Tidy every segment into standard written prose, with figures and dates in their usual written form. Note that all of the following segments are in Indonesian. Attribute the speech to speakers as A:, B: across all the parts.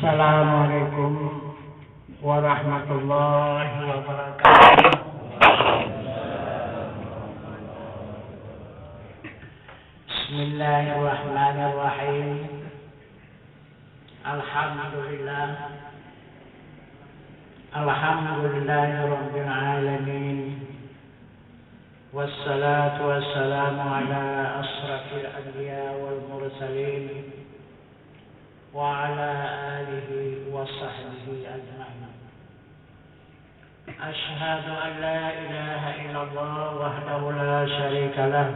A: Assalamualaikum warahmatullahi wabarakatuh. Bismillahirrahmanirrahim. Alhamdulillah. Alhamdulillahirabbil alamin. Wassalatu wassalamu ala asyrafil anbiya wal mursalin wa ala alihi wa sahbihi ajma'in. Asyhadu an la ilaha illallah wahdahu la syarika lah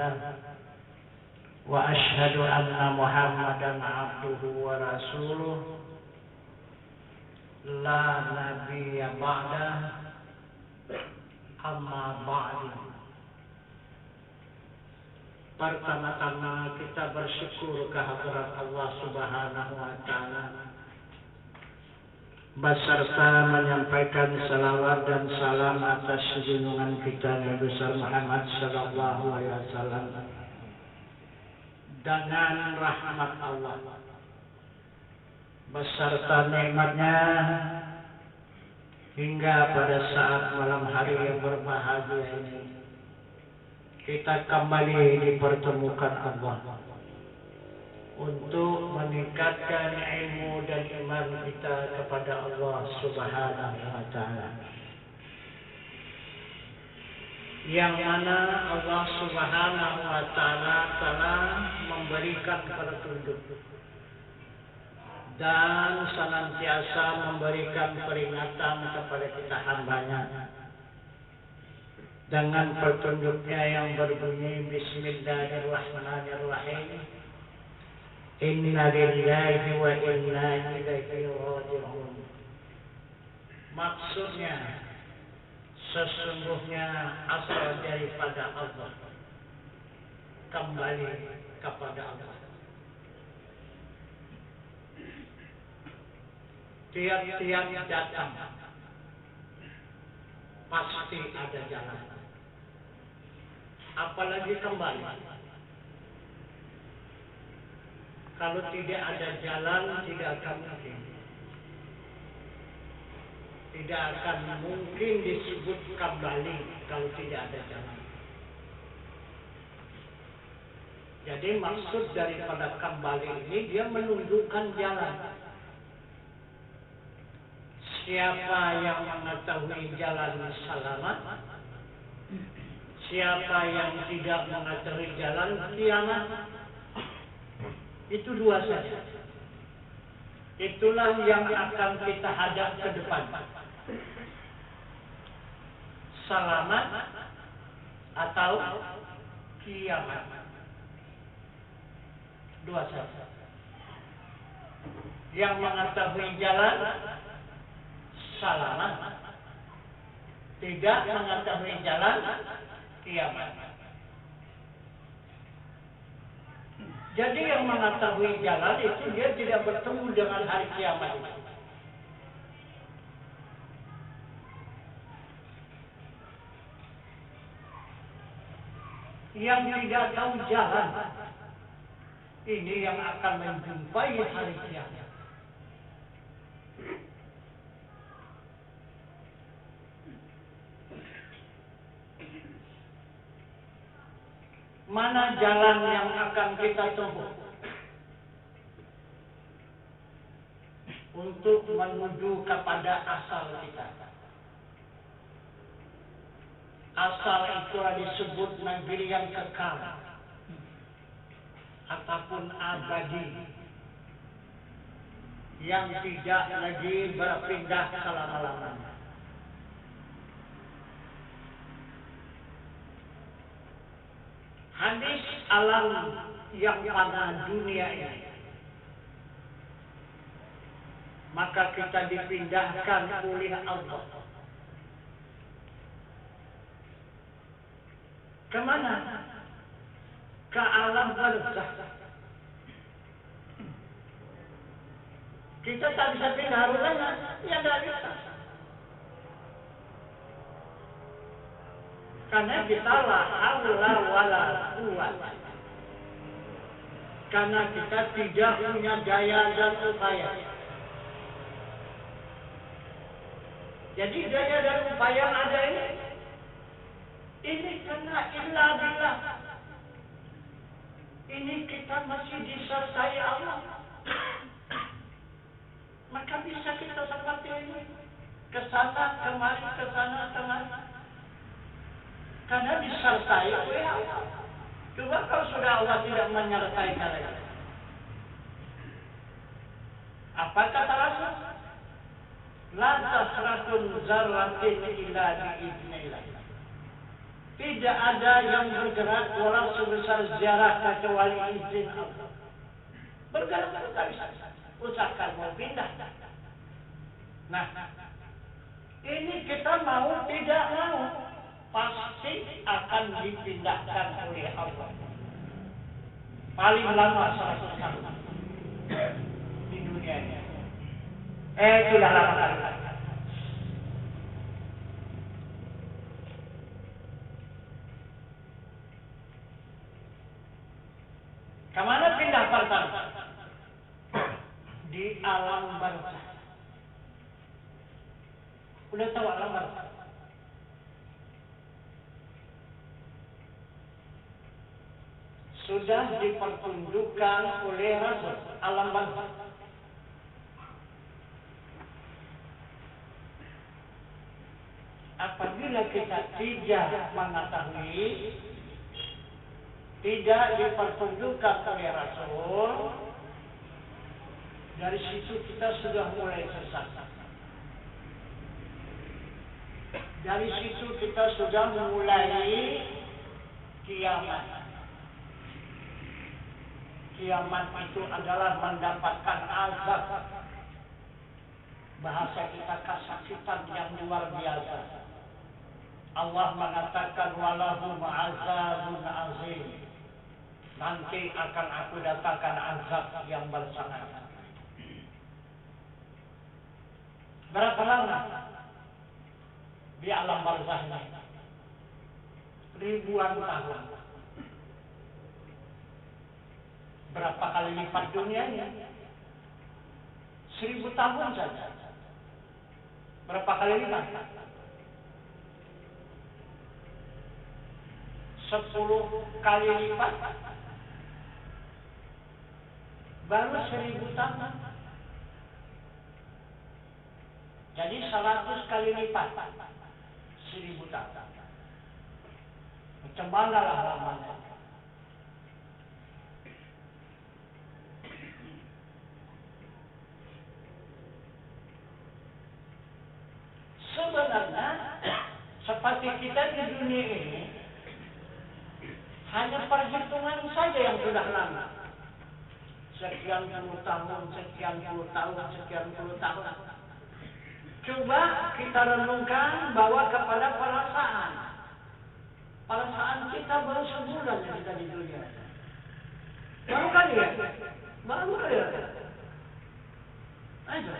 A: wa asyhadu anna Muhammadan abduhu wa rasuluh la nabiyya ba'da amma ba'du. Pertama-tama kita bersyukur kehadirat Allah Subhanahu wa taala beserta menyampaikan salawat dan salam atas junjungan kita Nabi besar Muhammad sallallahu alaihi wasallam. Dengan rahmat Allah beserta nikmatnya hingga pada saat malam hari yang berbahagia ini kita kembali dipertemukan Allah untuk meningkatkan ilmu dan iman kita kepada Allah Subhanahu wa taala. Yang mana Allah Subhanahu wa taala telah memberikan petunjuk dan senantiasa memberikan peringatan kepada kita hamba-Nya dengan petunjuknya yang berbunyi Bismillahirrahmanirrahim. Inna lillahi wa inna ilaihi raji'un. Maksudnya sesungguhnya asal daripada Allah, kembali kepada Allah. Tiap-tiap datang pasti ada jalan. Apalagi kembali. Kalau tidak ada jalan, tidak akan mungkin. Tidak akan mungkin disebut kembali kalau tidak ada jalan. Jadi maksud daripada kembali ini dia menunjukkan jalan. Siapa yang mengetahui jalan selamat, siapa yang tidak mengetahui jalan kiamat, itu dua saja. Itulah yang akan kita hadap ke depan. Selamat atau kiamat. Dua saja. Yang mengetahui jalan selamat, tidak mengetahui jalan kiamat. Jadi yang mengetahui jalan itu dia tidak bertemu dengan hari kiamat itu. Yang tidak tahu jalan ini yang akan menjumpai hari kiamat. Mana jalan yang akan kita tempuh untuk menuju kepada asal kita? Asal itulah disebut negeri yang kekal ataupun abadi, yang tidak lagi berpindah selama-lamanya. Hadis alam yang pada dunia ini, maka kita dipindahkan oleh Allah. Kemana? Ke alam barzakh. Kita tak bisa pindah rumahnya, ya tidak bisa. Karena kita la haula wala quwwata. Karena kita tidak punya daya dan upaya Jadi daya dan upaya yang ada ini karena illa billah. Ini kita masih disertai Allah. Maka bisa kita seperti ini. Kesana kemari, kesana kemari. Karena disertai oleh Allah. Coba kalau sudah Allah tidak menyertai kalian. Apa kata Rasul? La tasratun zarratin illa biiznillah. Tidak ada yang bergerak walau sebesar zarah kecuali izin Allah. Bergerak tidak bisa. Usahakan mau pindah. Nah, ini kita mau tidak mau pasti akan dipindahkan oleh Allah. Paling lama 100 tahun di dunia ini. Sudah lama kali. Kemana pindah pertama? Di alam barzakh. Udah tahu alam barzakh? Sudah dipertunjukkan oleh Rasul alam barzakh. Apabila kita tidak mengetahui, tidak dipertunjukkan oleh Rasul, dari situ kita sudah mulai sesat. Dari situ kita sudah mulai kiamat. Kiamat itu adalah mendapatkan azab. Bahasa kita kesakitan yang luar biasa. Allah mengatakan walahu ma'azabun azim. Nanti akan aku datangkan azab yang bersangat. Berapa lama di alam barzakh ini? Ribuan tahun. Berapa kali lipat dunianya? 1000 tahun saja. Berapa kali lipat? 10 kali lipat. Baru 1000 tahun. Jadi 100 kali lipat 1000 tahun. Macam mana lah lamanya? Sebenarnya seperti kita di dunia ini hanya perhitungan saja yang sudah lama. Sekian puluh tahun, sekian puluh tahun, sekian puluh tahun. Coba kita renungkan bahwa kepada perasaan. Perasaan kita baru sebulan yang kita di dunia. Baru kali ya? Baru kali ya? Ayo.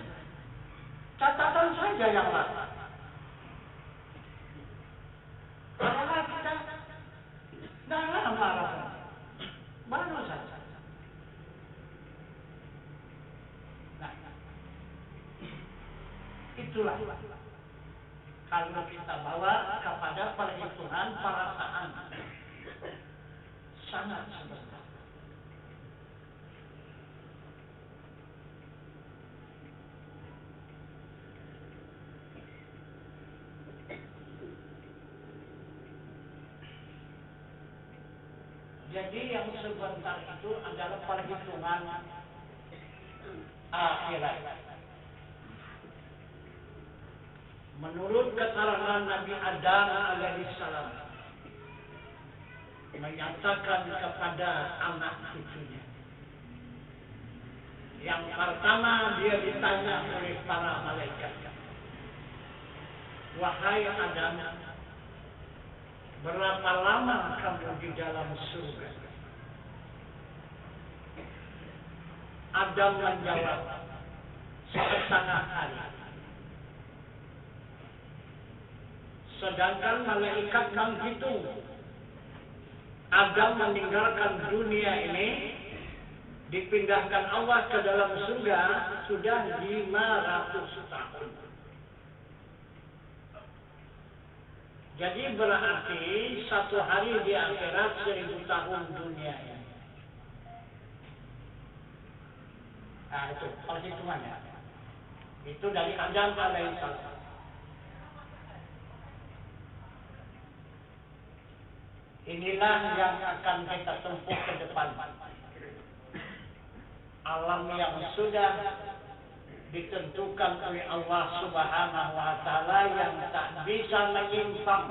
A: Catatan saja yang lama. Padahal kita dah lama rasanya. Baru saja. Nah, itulah kalau kita bawa kepada perhitungan perasaan sangat sebentar. Jadi yang sebentar itu adalah perhitungan akhirat. Menurut keterangan Nabi Adam alaihissalam menyatakan kepada anak cucunya. Yang pertama dia ditanya oleh para malaikat. Wahai Adam, berapa lama kamu di dalam surga? Adam menjawab, 1,5 hari. Sedangkan malaikat menghitung Adam meninggalkan dunia ini, dipindahkan Allah ke dalam surga sudah 500 tahun. Jadi berarti satu hari di akhirat 1000 tahun dunia ini. Nah itu perhitungannya. Itu dari Adam alaihissalam. Inilah yang akan kita tempuh ke depan. Alam yang sudah ditentukan oleh Allah Subhanahu wa taala yang tak bisa menyimpang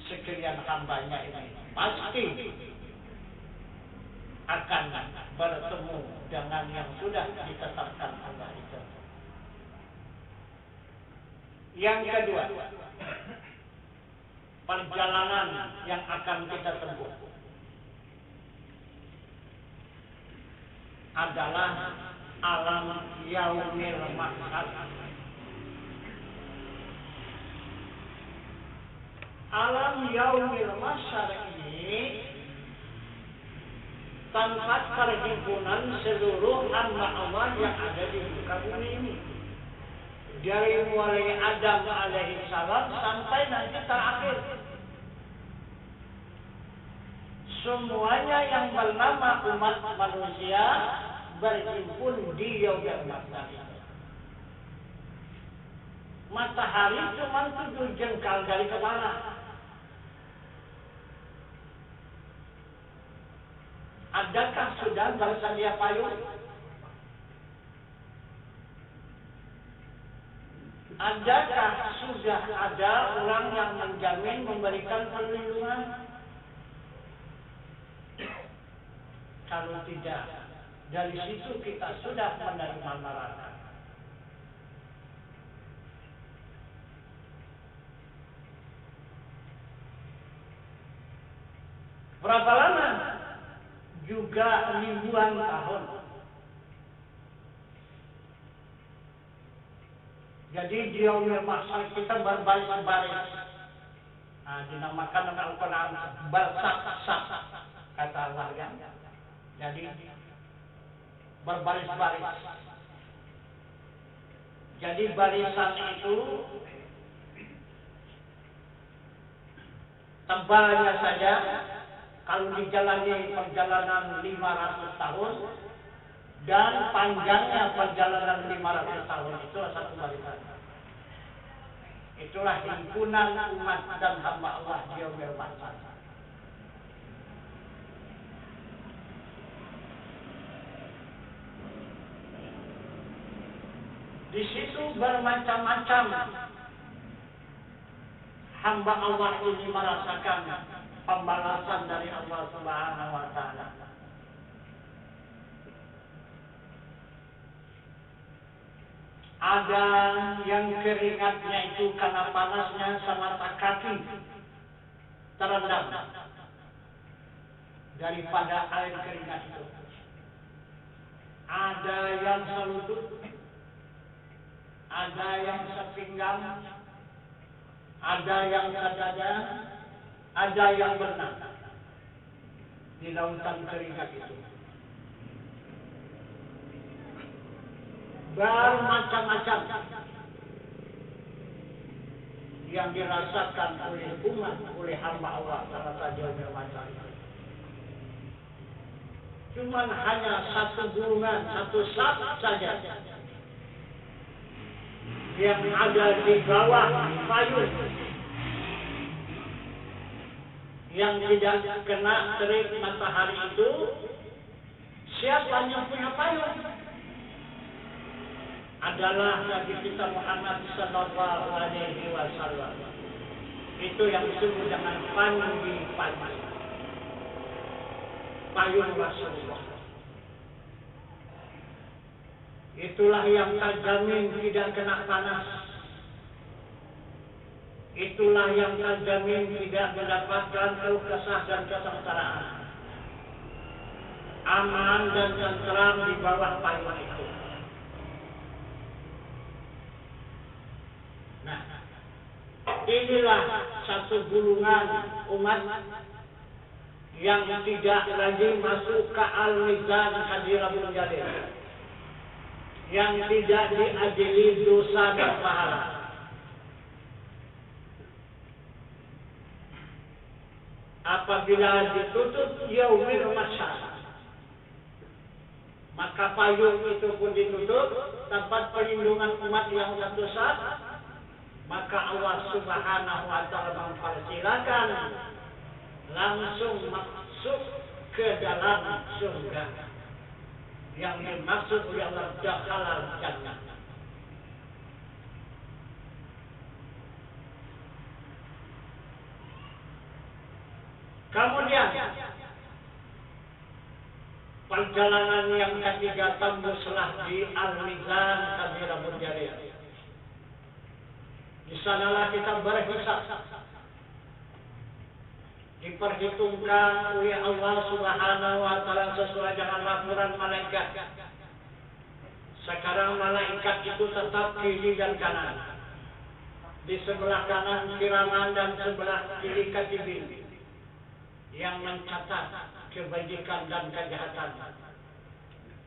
A: sekalian hambanya ini pasti akan bertemu dengan yang sudah ditetapkan Allah itu. Yang kedua, perjalanan yang akan kita tempuh adalah alam yaumil mahsyar. Alam yaumil mahsyar ini tempat perhimpunan seluruh hamba Allah yang ada di muka bumi ini. Dari mulai Adam alaihissalam sampai nanti terakhir. Semuanya yang bernama umat manusia berhimpun di yaumil mahsyar. Matahari cuma 7 jengkal dari kepala. Adakah sudah bersedia payung? Adakah sudah ada orang yang menjamin memberikan perlindungan? Kalau tidak, dari situ kita sudah menerima neraka. Berapa lama? Juga ribuan tahun. Jadi di yaumil mahsyar kita berbaris-baris. Nah, dinamakan oleh Al-Quran bersak-sak, kata Allah ya. Jadi berbaris-baris. Jadi barisan itu tebalnya saja kalau dijalani perjalanan 500 tahun dan panjangnya perjalanan 500 tahun itu satu barisan. Itulah himpunan umat dan hamba Allah di yaumil mahsyar. Di situ bermacam-macam hamba Allah ini merasakan pembalasan dari Allah Subhanahu wa taala. Ada yang keringatnya itu karena panasnya semata kaki terendam daripada air keringat itu. Ada yang selutut, ada yang sepinggang, ada yang sedada, ada yang berenang di lautan keringat itu. Bermacam-macam yang dirasakan oleh umat, oleh hamba Allah salah satu yaumil mahsyar. Cuman hanya satu gulungan, satu sab saja yang ada di bawah payung yang tidak kena terik matahari itu. Siapa yang punya payung? Adalah Nabi kita Muhammad sallallahu alaihi wasallam. Itu yang disebut dengan pandi-pandi, payung Rasulullah. Itulah yang terjamin tidak kena panas. Itulah yang terjamin tidak mendapatkan keluh kesah dan kesengsaraan. Aman dan tentram di bawah payung itu. Nah, inilah satu gulungan umat yang tidak lagi masuk ke al-mizan hadirabul jalil, yang tidak diadili dosa dan pahala. apabila ditutup yaumil masyar, maka payung itu pun ditutup, tempat perlindungan umat yang berdosa, maka Allah Subhanahu wa Ta'ala mempersilakan langsung masuk ke dalam surga yang dimaksud oleh Allah dakhalal jannah. Kemudian perjalanan yang ketiga tembuslah di Al-Mizan Kabirah Jalil. Di sanalah kita berhisab, diperhitungkan oleh Allah Subhanahu wa Ta'ala sesuai dengan laporan malaikat. Sekarang malaikat itu tetap kiri dan kanan. Di sebelah kanan kiraman dan sebelah kiri katibin yang mencatat kebajikan dan kejahatan.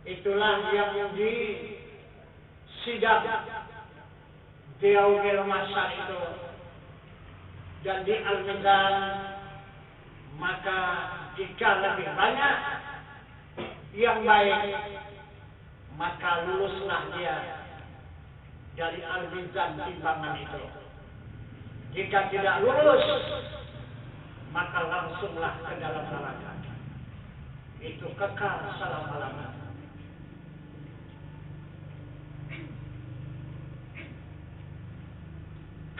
A: Itulah yang disidang di yaumil masyar itu, dan di Al-Mizan. Maka jika lebih banyak yang baik, maka luluslah dia dari Al-Mizan timbangan itu. Jika tidak lulus, maka langsunglah ke dalam neraka. Itu kekal selama-lamanya.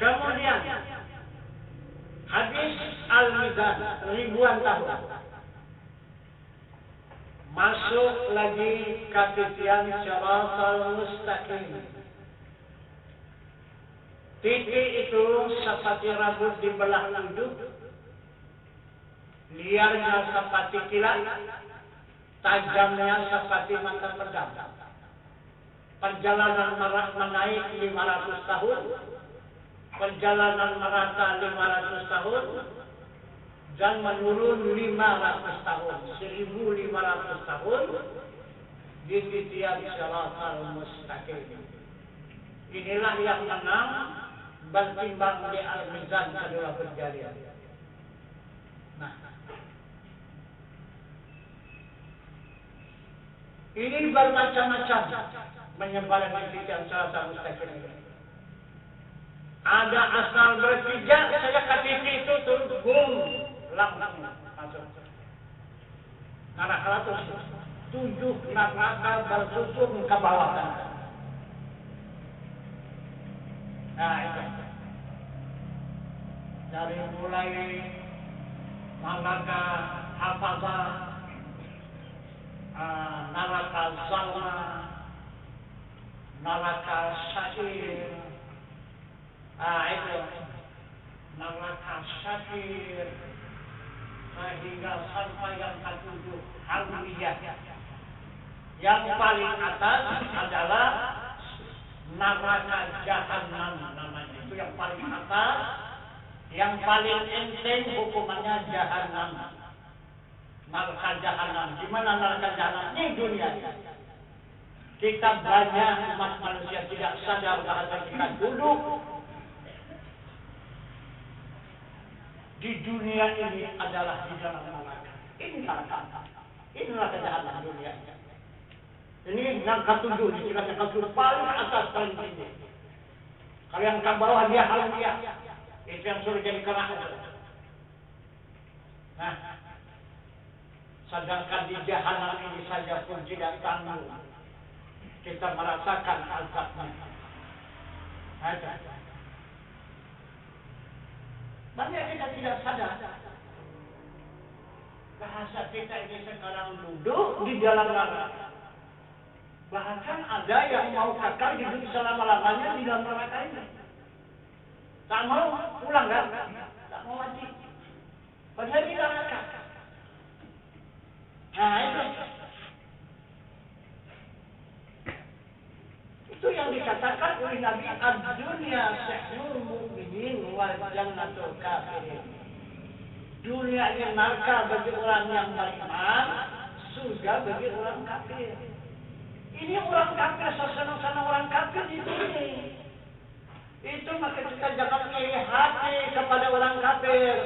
A: Kemudian habis Al-Mizan ribuan tahun, masuk lagi ke titian Shiratal Mustaqim. Titik itu seperti rambut di belah ujung, liarnya seperti kilat, tajamnya seperti mata pedang. Perjalanan menaik 500 tahun, perjalanan merata 500 tahun, dan menurun 500 tahun, 1500 tahun di titian Shiratal Mustaqim. Inilah yang menang bertimbang di Al-Mizan kedua berjalian. Nah, ini bermacam-macam menyebar di titian Shiratal Mustaqim ini. Ada asal berpijak, saya kata itu terus boom, langsung masuk. Neraka terus 7 neraka bersusun ke bawah. Nah itu. Dari mulai neraka Hafazah, neraka Zalma, neraka Sa'ir, itu neraka Syakir, sehingga sampai yang ke-7 Hamiyah. Yang paling atas adalah neraka Jahannam namanya. Itu yang paling atas, yang paling enteng hukumannya Jahannam. Neraka Jahannam. Di mana neraka Jahannam? Ini dunia. Kita banyak umat manusia tidak sadar bahwa kita duduk di dunia ini adalah di dalam neraka. Ini neraka. Ini neraka Jahannam dunia. Ini yang ke-7, dikira ke-7 paling atas paling tinggi. Kalau yang ke bawah dia Hamiyah, itu yang suruh jadi neraka. Nah, sedangkan di Jahannam ini saja pun tidak tanggung, kita merasakan azabnya. Ada. Banyak kita tidak sadar. Bahasa kita ini sekarang duduk di dalam neraka. Bahkan ada yang mau kekal hidup selama-lamanya di dalam neraka ini. Tak mau pulang kan? Tak mau mati. Padahal di neraka. Nah itu yang dikatakan oleh Nabi, ad-dunya sihjul mu'minin wal jannatul kafirin. Dunia ini neraka bagi orang yang beriman, surga bagi orang kafir. Ini orang kafir, senang-senang orang kafir di sini. Itu maka kita jangan iri hati kepada orang kafir.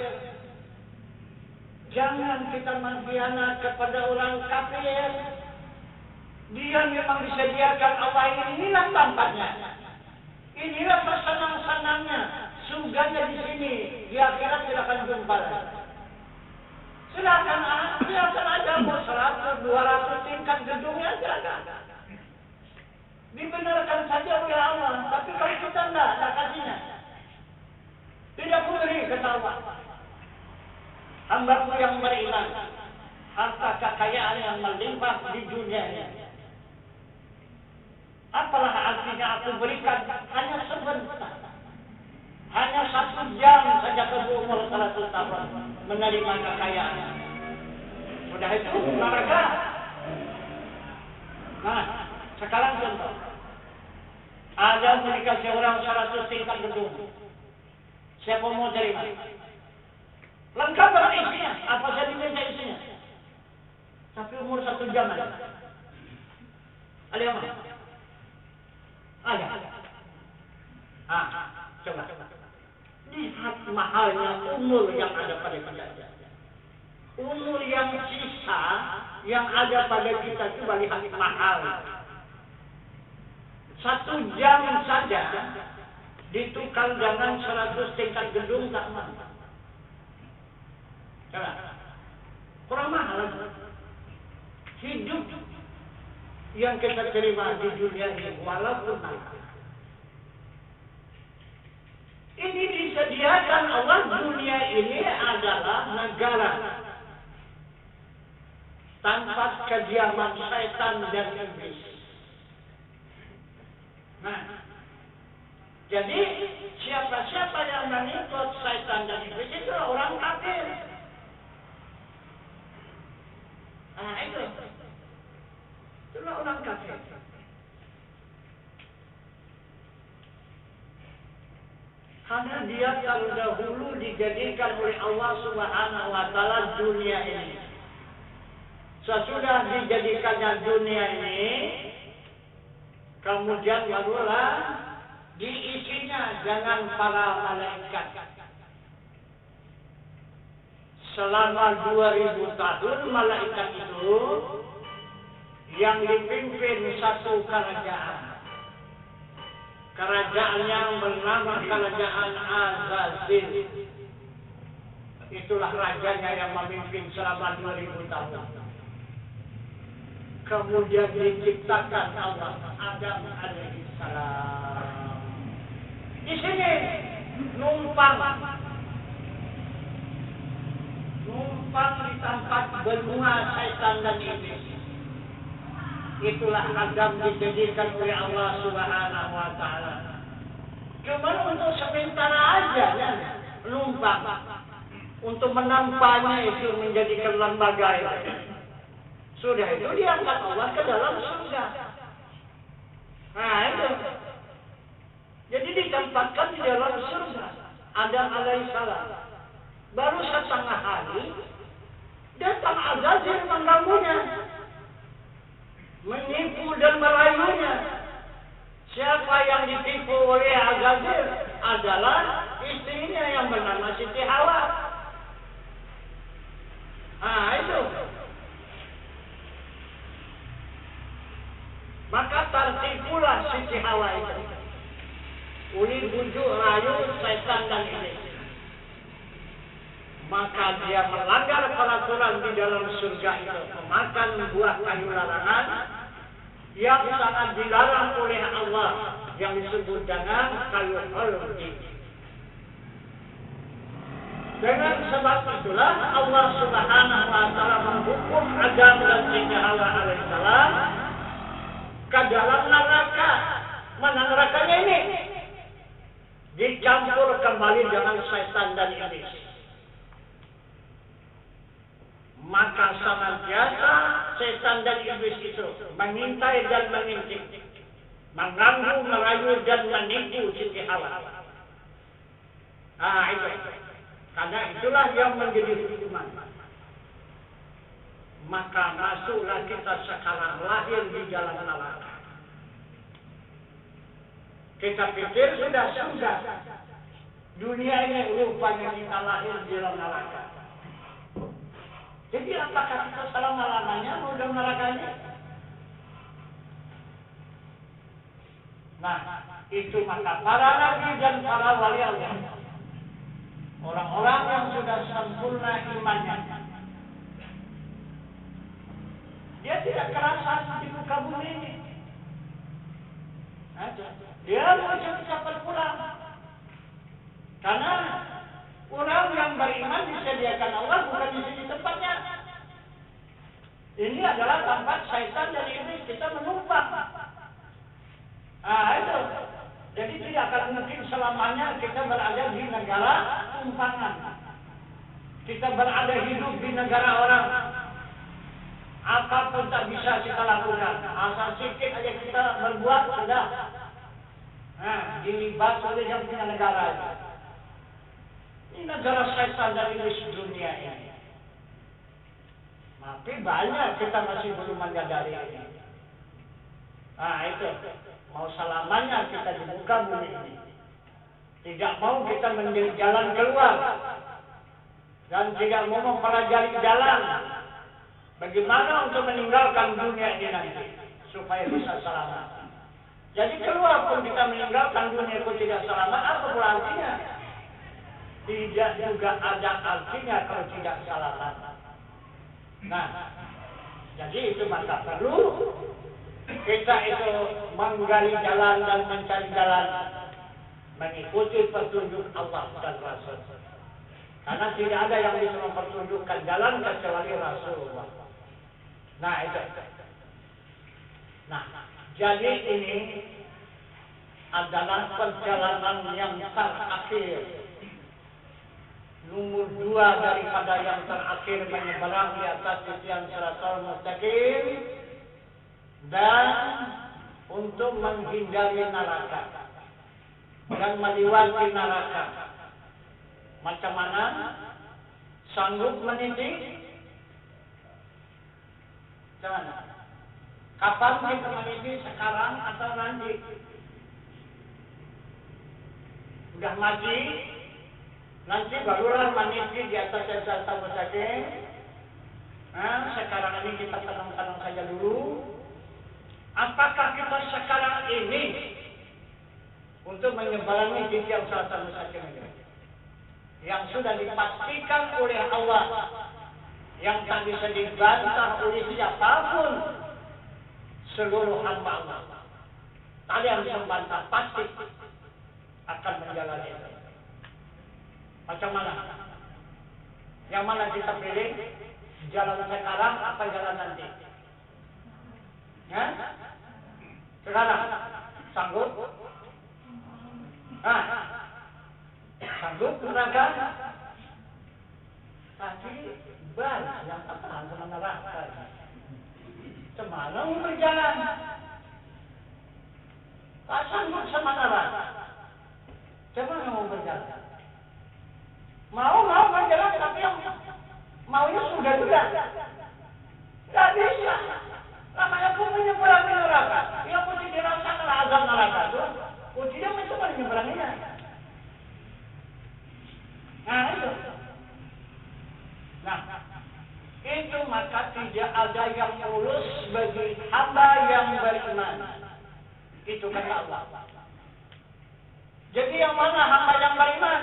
A: Jangan kita mengkhianat kepada orang kafir. Dia memang disediakan Allah inilah tempatnya. Inilah senang-senangnya. Surganya di sini. Di akhirat tidak akan jumpa lagi. Silakan ada mau 100, 200 tingkat gedungnya silakan. Dibenarkan saja oleh Allah. Tapi kalau kita tidak kasihnya. Tidak boleh kata Allah. Hambaku yang beriman, harta kekayaan yang melimpah di dunia ini. Apalah artinya aku berikan hanya sebentar. Hanya 1 jam saja ke umur 100 tahun menerima kekayaan. Sudah itu olahraga. Nah, sekarang contoh. Ada mau dikasih orang 100 tingkat gedung. Siapa mau terima? Lengkap dengan isinya. Apa saja diminta isinya. Tapi umur 1 jam aja. Ada yang mana? Ada. Coba. Lihat mahalnya umur yang ada pada kita. Umur yang sisa yang ada pada kita itu lihat mahal. 1 jam saja ditukar dengan 100 tingkat gedung tak mampu. Coba. Kurang mahal. Hidup yang kita terima di dunia ini walaupun mahal. Ini disediakan Allah. Dunia ini adalah negara tempat kediaman syaitan dan iblis. Nah, jadi siapa-siapa yang mengikut syaitan dan iblis itu orang kafir. Itulah orang kafir. Karena dia terdahulu dijadikan oleh Allah Subhanahu wa taala dunia ini. Sesudah dijadikannya dunia ini, kemudian barulah diisinya dengan para malaikat. Selama 2000 tahun malaikat itu yang dipimpin satu kerajaan. Kerajaannya bernama Kerajaan Azazil. Itulah rajanya yang memimpin selama 2000 tahun. Kemudian diciptakan Allah Adam alaihissalam. Di sini numpang di tempat benua syaitan dan iblis. Itulah Adam dijadikan oleh Allah Subhanahu wa taala. Cuma untuk sementara aja ya, numpang. Untuk menampaknya itu menjadikan lembaga itu. Sudah itu diangkat Allah ke dalam surga. Nah itu. Jadi ditempatkan di dalam surga. Adam alaihissalam. Baru 1/2 hari datang Azazil mengganggunya. Menipu dan merayunya. Siapa yang ditipu oleh Azazil adalah istrinya yang bernama Siti Hawa. Itu. Maka tertipulah Siti Hawa itu. Uli bujuk rayu setan dan iblis. Maka dia melanggar peraturan di dalam surga itu, memakan buah kayu larangan yang sangat dilarang oleh Allah, yang disebut dengan kayu khuldi. Dengan sebab itulah Allah Subhanahu wa taala menghukum Adam dan Siti Hawa alaihissalam ke dalam neraka. Mana nerakanya ini? Dicampur kembali dengan setan dan iblis. Maka sangat biasa setan dan iblis itu mengintai dan mengintip, mengganggu, merayu dan menipu Siti Hawa. Itu. Karena itulah yang menjadi hukuman. Maka masuklah kita sekarang lahir di dalam neraka. Kita pikir sudah. Dunia ini rupanya kita lahir di dalam neraka. apakah kita selama-lamanya mau dalam neraka ini? Nah, itu maka para nabi dan para wali Allah, orang-orang yang sudah sempurna imannya, dia tidak kerasa di muka bumi ini. Dia mau cepat-cepat pulang. Karena orang yang beriman disediakan Allah bukan di sini tempatnya. Ini adalah tempat syaitan dan iblis kita menumpang. Itu. Jadi tidak akan mungkin selamanya kita berada di negara tumpangan. Kita berada hidup di negara orang. Apapun tak bisa kita lakukan. Asal sedikit aja kita berbuat sudah. Dilibas oleh yang punya negara itu. Ini negara syaitan dan iblis dunia ini. Tapi banyak kita masih belum menyadari ini. Itu. Mau selamanya kita di muka bumi ini. Tidak mau kita menjadi jalan keluar. Dan tidak mau mempelajari jalan. Bagaimana untuk meninggalkan dunia ini nanti. Supaya bisa selamat. Jadi keluar pun kita meninggalkan dunia itu tidak selamat. Apa pula artinya? Tidak juga ada artinya kalau tidak selamat. Nah. Jadi itu maka perlu kita itu menggali jalan dan mencari jalan mengikuti petunjuk Allah dan Rasul. Karena tidak ada yang bisa mempertunjukkan jalan kecuali Rasulullah. Nah itu. Nah, jadi ini adalah perjalanan yang terakhir. Nomor 2 daripada yang terakhir menyeberang di atas titian Shiratal Mustaqim. Dan untuk menghindari neraka dan melewati neraka. Macam mana? Sanggup meniti? Jangan. Kapan kita meniti? Sekarang atau nanti? Sudah mati? Nanti barulah meniti di atas Shiratal Mustaqim. Sekarang ini kita tenang-tenang saja dulu. Apakah kita sekarang ini untuk menyeberangi titian Shiratal Mustaqim ini yang sudah dipastikan oleh Allah, yang tak bisa dibantah oleh siapapun seluruh hamba Allah. Kalian bisa membantah, pasti akan menjalani itu. Macam mana? Yang mana kita pilih? Jalan sekarang apa jalan nanti? Sekarang sanggup? Sanggup neraka? Tapi yang tahan sama neraka. Semana mau berjalan? Tak sanggup sama neraka. Semana mau berjalan? Mau berjalan tapi yang maunya sudah. Tidak bisa. Namanya kau menyeberangi neraka. Ya kau tidak rasakan azab neraka itu. Kau tidak mencoba menyeberanginya. Itu. Itu maka tidak ada yang mulus bagi hamba yang beriman. Itu kata Allah. Jadi yang mana hamba yang beriman?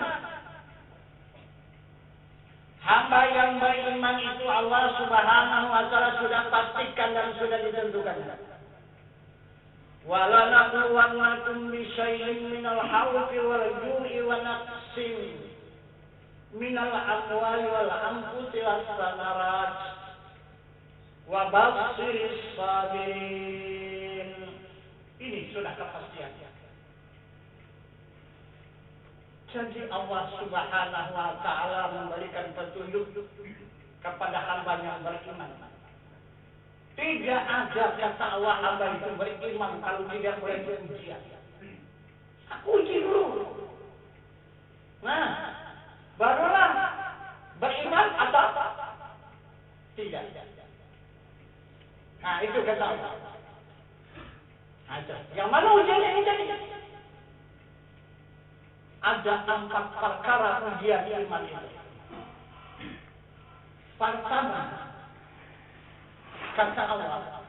A: Hamba yang beriman itu Allah Subhanahu wa Ta'ala sudah pastikan dan sudah ditentukan. Wala nabluwannakum bisyai'in minal khawfi wal ju'i wa naqsin minal amwali wal anfusi was samarat wa basyirish sabirin. Ini sudah kepastian. Jadi Allah Subhanahu wa Ta'ala memberikan petunjuk kepada hamba yang beriman. Tidak ada kata Allah hamba itu beriman kalau tidak boleh berujian. Aku uji dulu. Barulah beriman atau tidak. Itu kata Allah. Yang mana ujian ini jadi? Ada 4 perkara ujian iman itu. Pertama, kata Allah,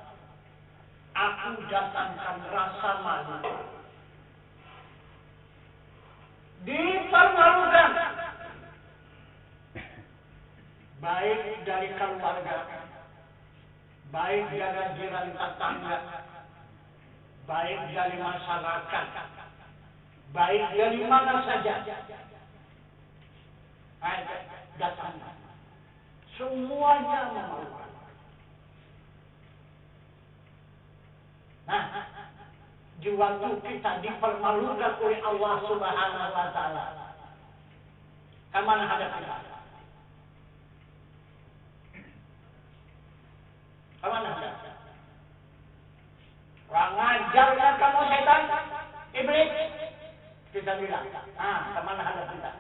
A: aku datangkan rasa malu. Dipermalukan. Baik dari keluarga, baik dari jiran tetangga, baik dari masyarakat, baik dari mana saja. Datang. Semuanya memalukan. Nah, di waktu kita dipermalukan oleh Allah Subhanahu wa Ta'ala, kemana hadap kita? Kemana hadap? Kurang ajarnya kamu setan, iblis. Kita bilang, kemana hadap kita?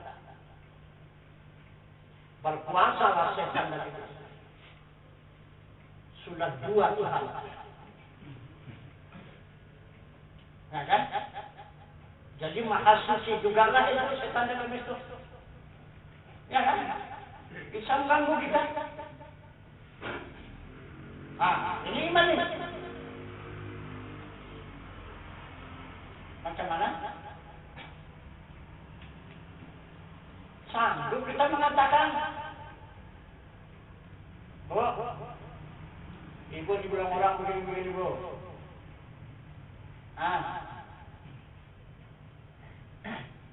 A: Berkuasalah setan dan iblis. Sudah dua Tuhan. Nah kan? Jadi maha suci juga lah itu setan dan iblis itu. Ya kan? Bisa mengganggu kita. Ini iman ini. Macam mana? Sanggup kita mengatakan, ibu dibilang orang begini-begini, bro.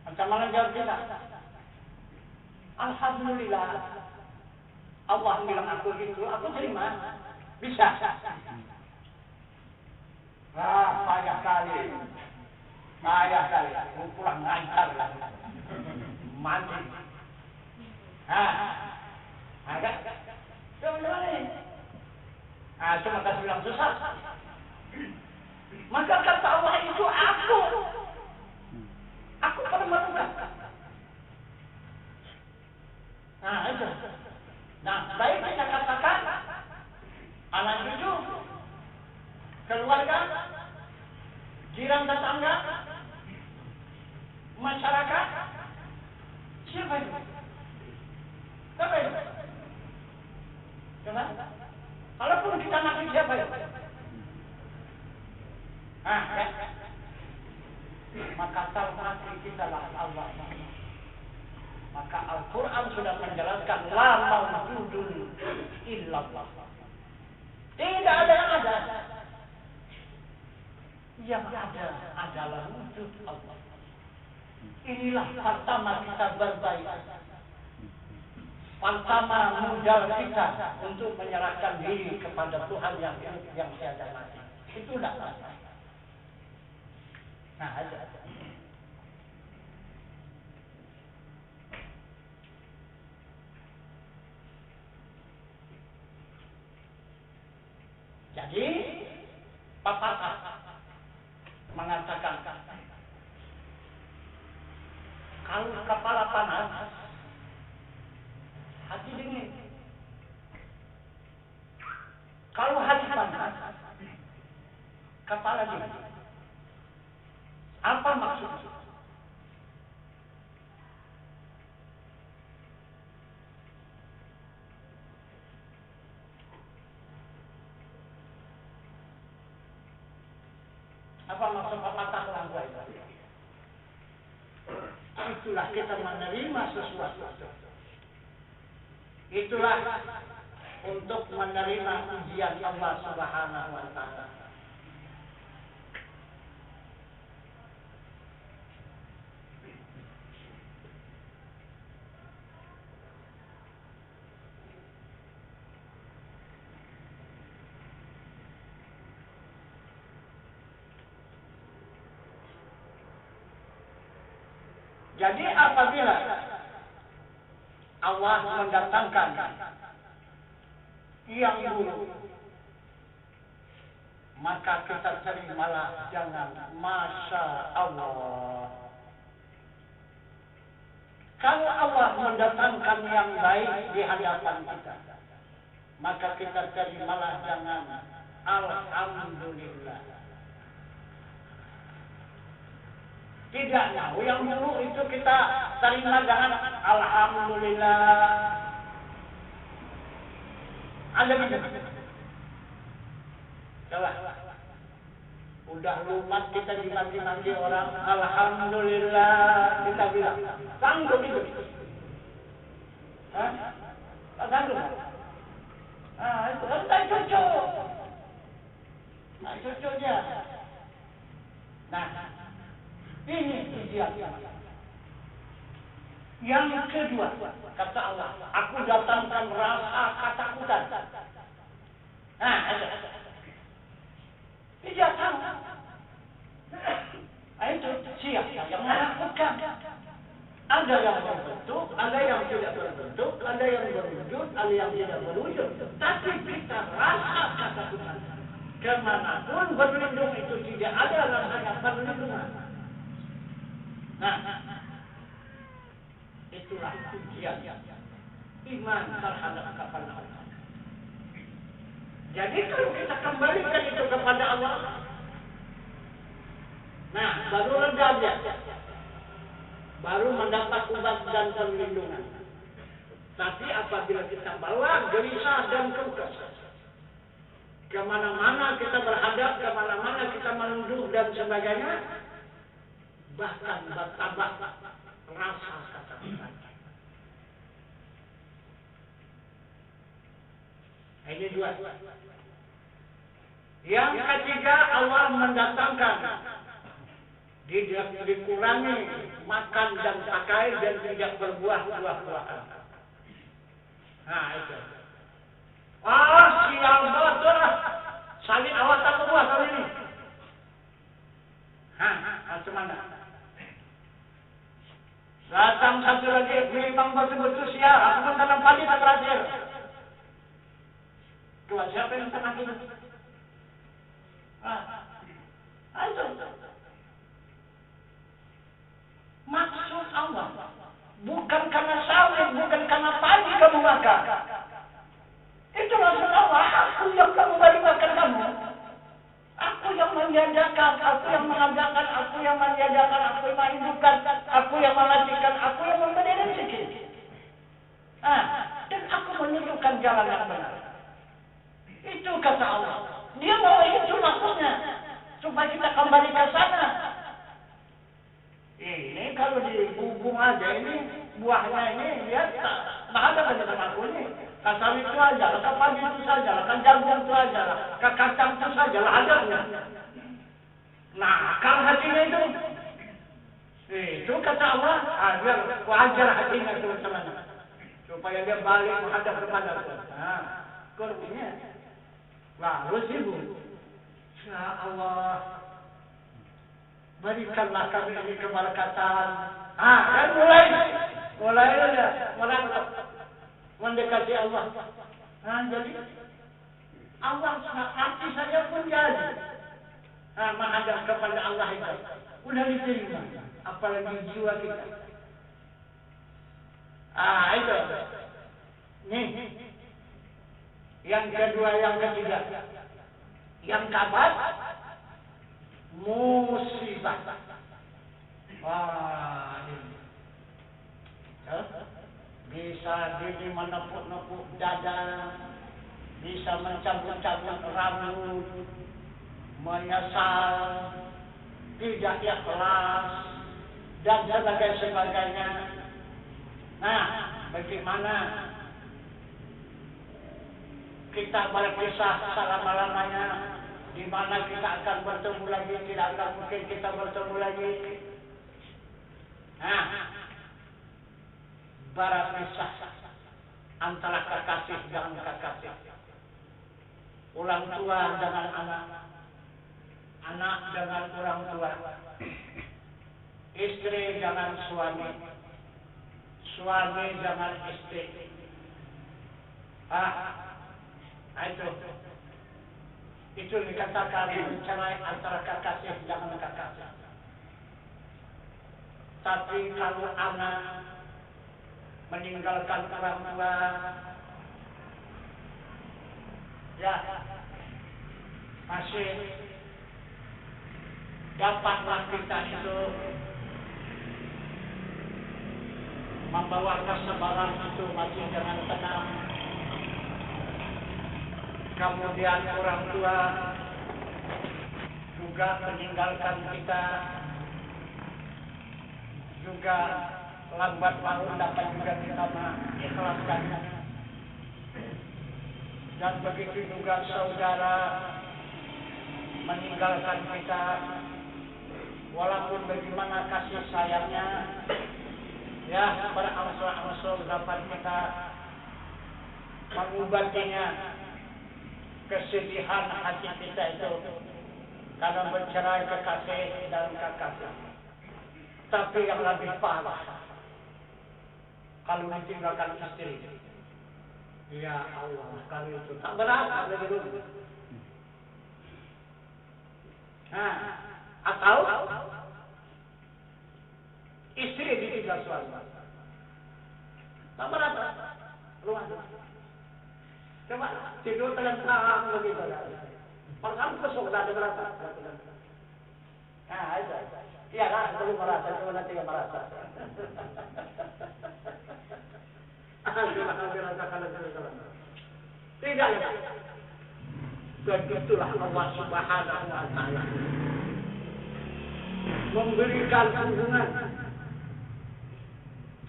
A: Macam mana jawab kita? Alhamdulillah, Allah bilang aku gitu, aku terima. Bisa. Payah kali. Aku kurang lancar. Mandi. Agak. Coba ini. Cuma kasih bilang susah. Maka kata Allah itu aku. Aku permalukan. Itu. Baik kita katakan anak cucu, keluarga, jiran tetangga, masyarakat. Siapa itu? Siapa itu? Coba. Kalaupun kita nabi siapa itu? Maka tahu kita lah Allah. Maka Al-Quran sudah menjelaskan la mawjudun illallah. Tidak ada yang ada. Yang ada adalah wujud Allah. Inilah pertama kita berbaik. Pertama modal kita untuk menyerahkan diri kepada Tuhan yang tiada mati. Itulah. Ada. Jadi, pepatah mengatakan, kalau kepala panas, hati dingin. Kalau hati panas, kepala dingin. Apa maksudnya? Apa maksud pepatah orang tua itu? Itulah kita menerima sesuatu. Itulah untuk menerima ujian Allah Subhanahu wa Ta'ala. Jadi apabila Allah mendatangkan yang buruk, maka kita terimalah jangan Masya Allah. Kalau Allah mendatangkan yang baik di hadapan kita, maka kita terimalah jangan Alhamdulillah. Tidak mau yang buruk itu kita terima jangan Alhamdulillah. Ada gitu. Coba. Udah lumat kita dimaki-maki orang, alhamdulillah kita bilang. Sanggup itu. Hah? Tak sanggup. Itu tak cucu. Tak cucunya. Nah, ini ujian. Yang kedua, kata Allah, aku datangkan rasa ketakutan. Nah, ada. Tidak tahu. Itu siapa yang menakutkan? Ada yang berbentuk, ada yang tidak berbentuk, ada yang berwujud, ada yang tidak berwujud. Tapi kita rasa ketakutan. Kemanapun berlindung itu tidak ada rasanya perlindungan. Nah, itulah ujian iman terhadap kepada Allah. Jadi kalau kita kembalikan itu kepada Allah, nah baru reda dia, baru mendapat obat dan perlindungan. Tapi apabila kita bawa gelisah dan keukes, kemana-mana kita berhadap, kemana-mana kita menuduh dan sebagainya, bahkan bertambah rasa ketakutan. Ini dua. Yang ketiga, Allah mendatangkan dikurangi makan dan pakai dan tidak berbuah-buahan. Nah itu. Sial betul lah. Salin awak tak berbuah kali ini. Macam mana? Datang satu lagi, memang betul-betul sial. Aku pun dalam pagi tak berhasil. Tuhan, siapa yang tenang itu? Itu. Maksud Allah bukan karena sawit, bukan karena padi kamu makan. Itu maksud Allah. Aku yang kamu bagi makan kamu. Aku yang menjajakan, aku yang mengajarkan, aku yang menjajakan, aku yang menghidupkan, aku yang mematikan, aku yang memberi rezeki. Dan aku menunjukkan jalan yang benar. Itu kata Allah. Dia mau itu maksudnya. Supaya kita kembali ke sana. Ini kalau di bubung aja ini, buahnya ini, lihat tak ada kan sama aku ini. Kasar itu aja, ke padi itu saja, ke jagung itu aja, ke kacang itu saja, adanya. Nah, akal hatinya itu. Itu kata Allah, biar wajar hatinya teman-teman. Supaya dia balik menghadap kepada Tuhan. Nah, kurangnya. Lalu ibu, ya Allah, berikanlah kami ini keberkatan. Kan mulai mendekati Allah. Jadi Allah hati saya pun jadi. Menghadap kepada Allah itu udah diterima, apalagi jiwa kita. Itu. Nih. Yang kedua, yang ketiga, yang keempat, musibah. Ini. Bisa diri menepuk-nepuk dada, bisa mencabut-cabut rambut, menyesal, tidak ikhlas, dan sebagainya. Nah, bagaimana kita berpisah selama-lamanya, di mana kita akan bertemu lagi, tidak akan mungkin kita bertemu lagi. Berpisah antara kekasih dengan kekasih, orang tua dengan anak, anak dengan orang tua, istri dengan suami, suami dengan istri. Itu dikatakan mencerai antara kekasih dengan kekasih. Tapi kalau anak meninggalkan orang tua, ya masih dapatlah kita itu membawa kesabaran itu masih dengan tenang. Kemudian orang tua juga meninggalkan kita, juga lambat laun dapat juga kita mengikhlaskan. Dan begitu juga saudara meninggalkan kita, walaupun bagaimana kasih sayangnya, ya berangsur-angsur dapat kita mengobatinya kesedihan hati kita itu karena bercerai kekasih dan kekasih. Tapi yang lebih parah kalau ditinggalkan istri. Ya Allah, kalau itu tak berasa lagi dulu. Nah, atau istri ditinggal suami. Tak berasa. Luar. Coba tidur terlentang begitu. Pertama kusuk dah berasa. Nah, itu. Iya kan, perlu merasa, cuma nanti yang merasa. Tidak. Begitulah Allah Subhanahu wa Ta'ala memberikan hubungan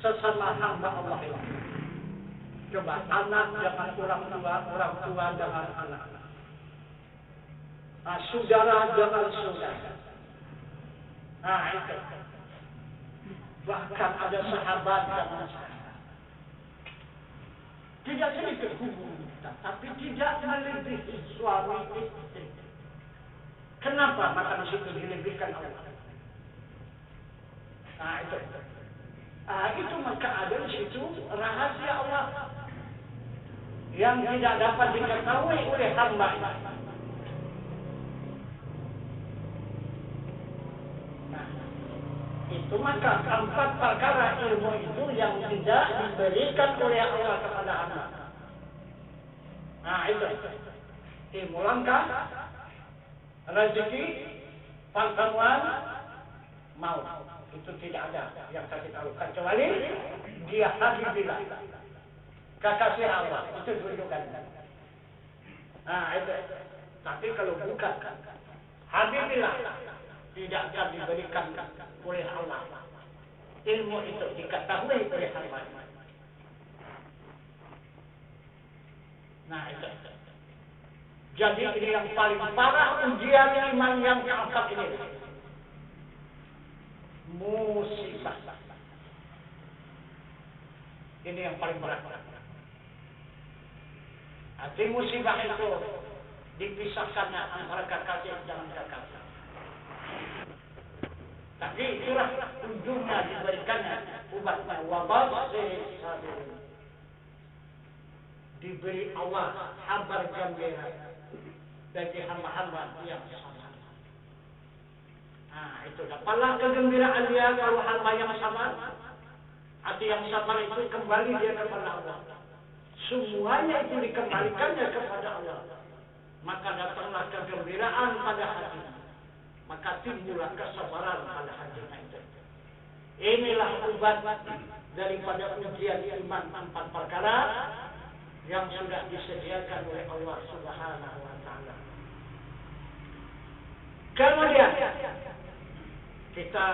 A: sesama hamba Allah itu. Coba anak dengan orang tua dengan anak, saudara dengan saudara. Nah itu. Bahkan ada sahabat dengan sahabat. Tidak sedikit hubungan kita, tapi tidak melebihi suami istri. Kenapa? Maka di situ dilebihkan Allah. Nah itu. Itu maka ada di situ rahasia Allah yang tidak dapat diketahui oleh hamba. Itu maka 4 perkara ilmu itu yang tidak diberikan oleh Allah kepada anak. Nah itu ilmu langkah, rezeki, pengetahuan, maut. Itu tidak ada yang kasih tahu kecuali dia habibillah, kekasih Allah. Itu tunjukkan. Nah itu. Tapi kalau bukan habibillah, tidak akan diberikan oleh Allah. Ilmu itu diketahui oleh hamba. Nah itu. Jadi ini yang paling parah ujian iman yang keempat ini. Musibah. Ini yang paling berat. Arti musibah itu dipisahkannya antara kekasih dengan kekasih. Tapi itulah ujungnya diberikannya ubatnya wabah sabir. Diberi Allah kabar gembira bagi hamba-hamba yang sabar. Nah itu dapatlah kegembiraan dia kalau hamba yang sabar. Hati yang sabar itu kembali dia kepada Allah. Semuanya itu dikembalikannya kepada Allah. Maka datanglah kegembiraan pada hatinya. Maka timbullah kesabaran pada hatinya itu. Inilah obat daripada ujian iman 4 perkara yang sudah disediakan oleh Allah Subhanahu wa Ta'ala. Kemudian kita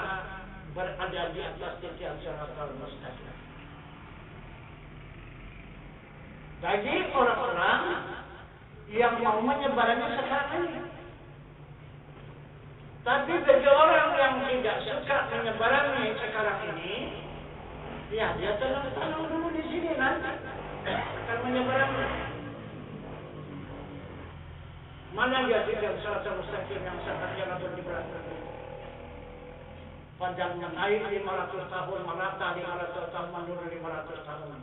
A: berada di atas titian siratal mustaqim. Bagi orang-orang yang mau menyebarkannya sekarang ini. Tapi bagi orang yang tidak suka menyebarkannya sekarang ini, ya dia tenang-tenang dulu di sini nanti akan menyebarkannya. Mana dia tidak siratal mustaqim yang sebenarnya berjibarat. Panjangnya naik 500 tahun, merata 500 tahun, menurun 500 tahun.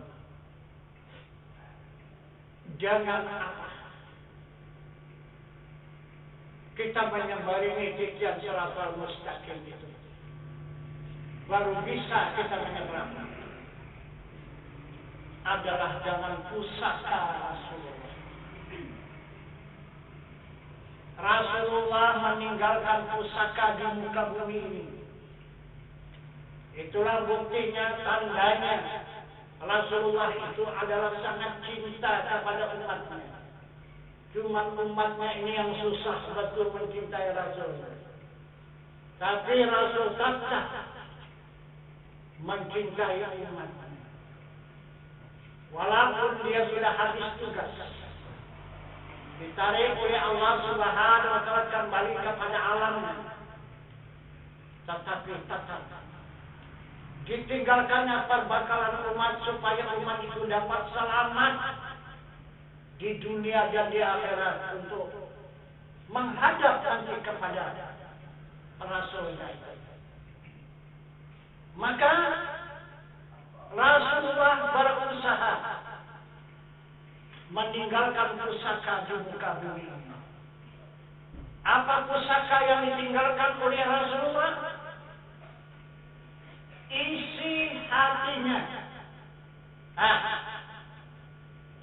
A: Jangan apa kita menyebarini titian siratal mustaqim itu. Baru bisa kita menyeberang. Adalah dengan pusaka Rasulullah. Rasulullah meninggalkan pusaka di muka bumi ini. Itulah buktinya, tandanya Rasulullah itu adalah sangat cinta kepada umatnya. Cuma umatnya ini yang susah betul mencintai Rasul. Tapi Rasul tetap mencintai umatnya. Walaupun dia sudah habis tugas, ditarik oleh Allah Subhanahu wa Ta'ala kembali kepada alamnya, tetapi tetap ditinggalkannya perbakalan umat supaya umat itu dapat selamat di dunia dan di akhirat untuk menghadap nanti kepada Rasulnya itu. Maka Rasulullah berusaha meninggalkan pusaka di muka bumi. Apa pusaka yang ditinggalkan oleh Rasulullah? Isi hatinya.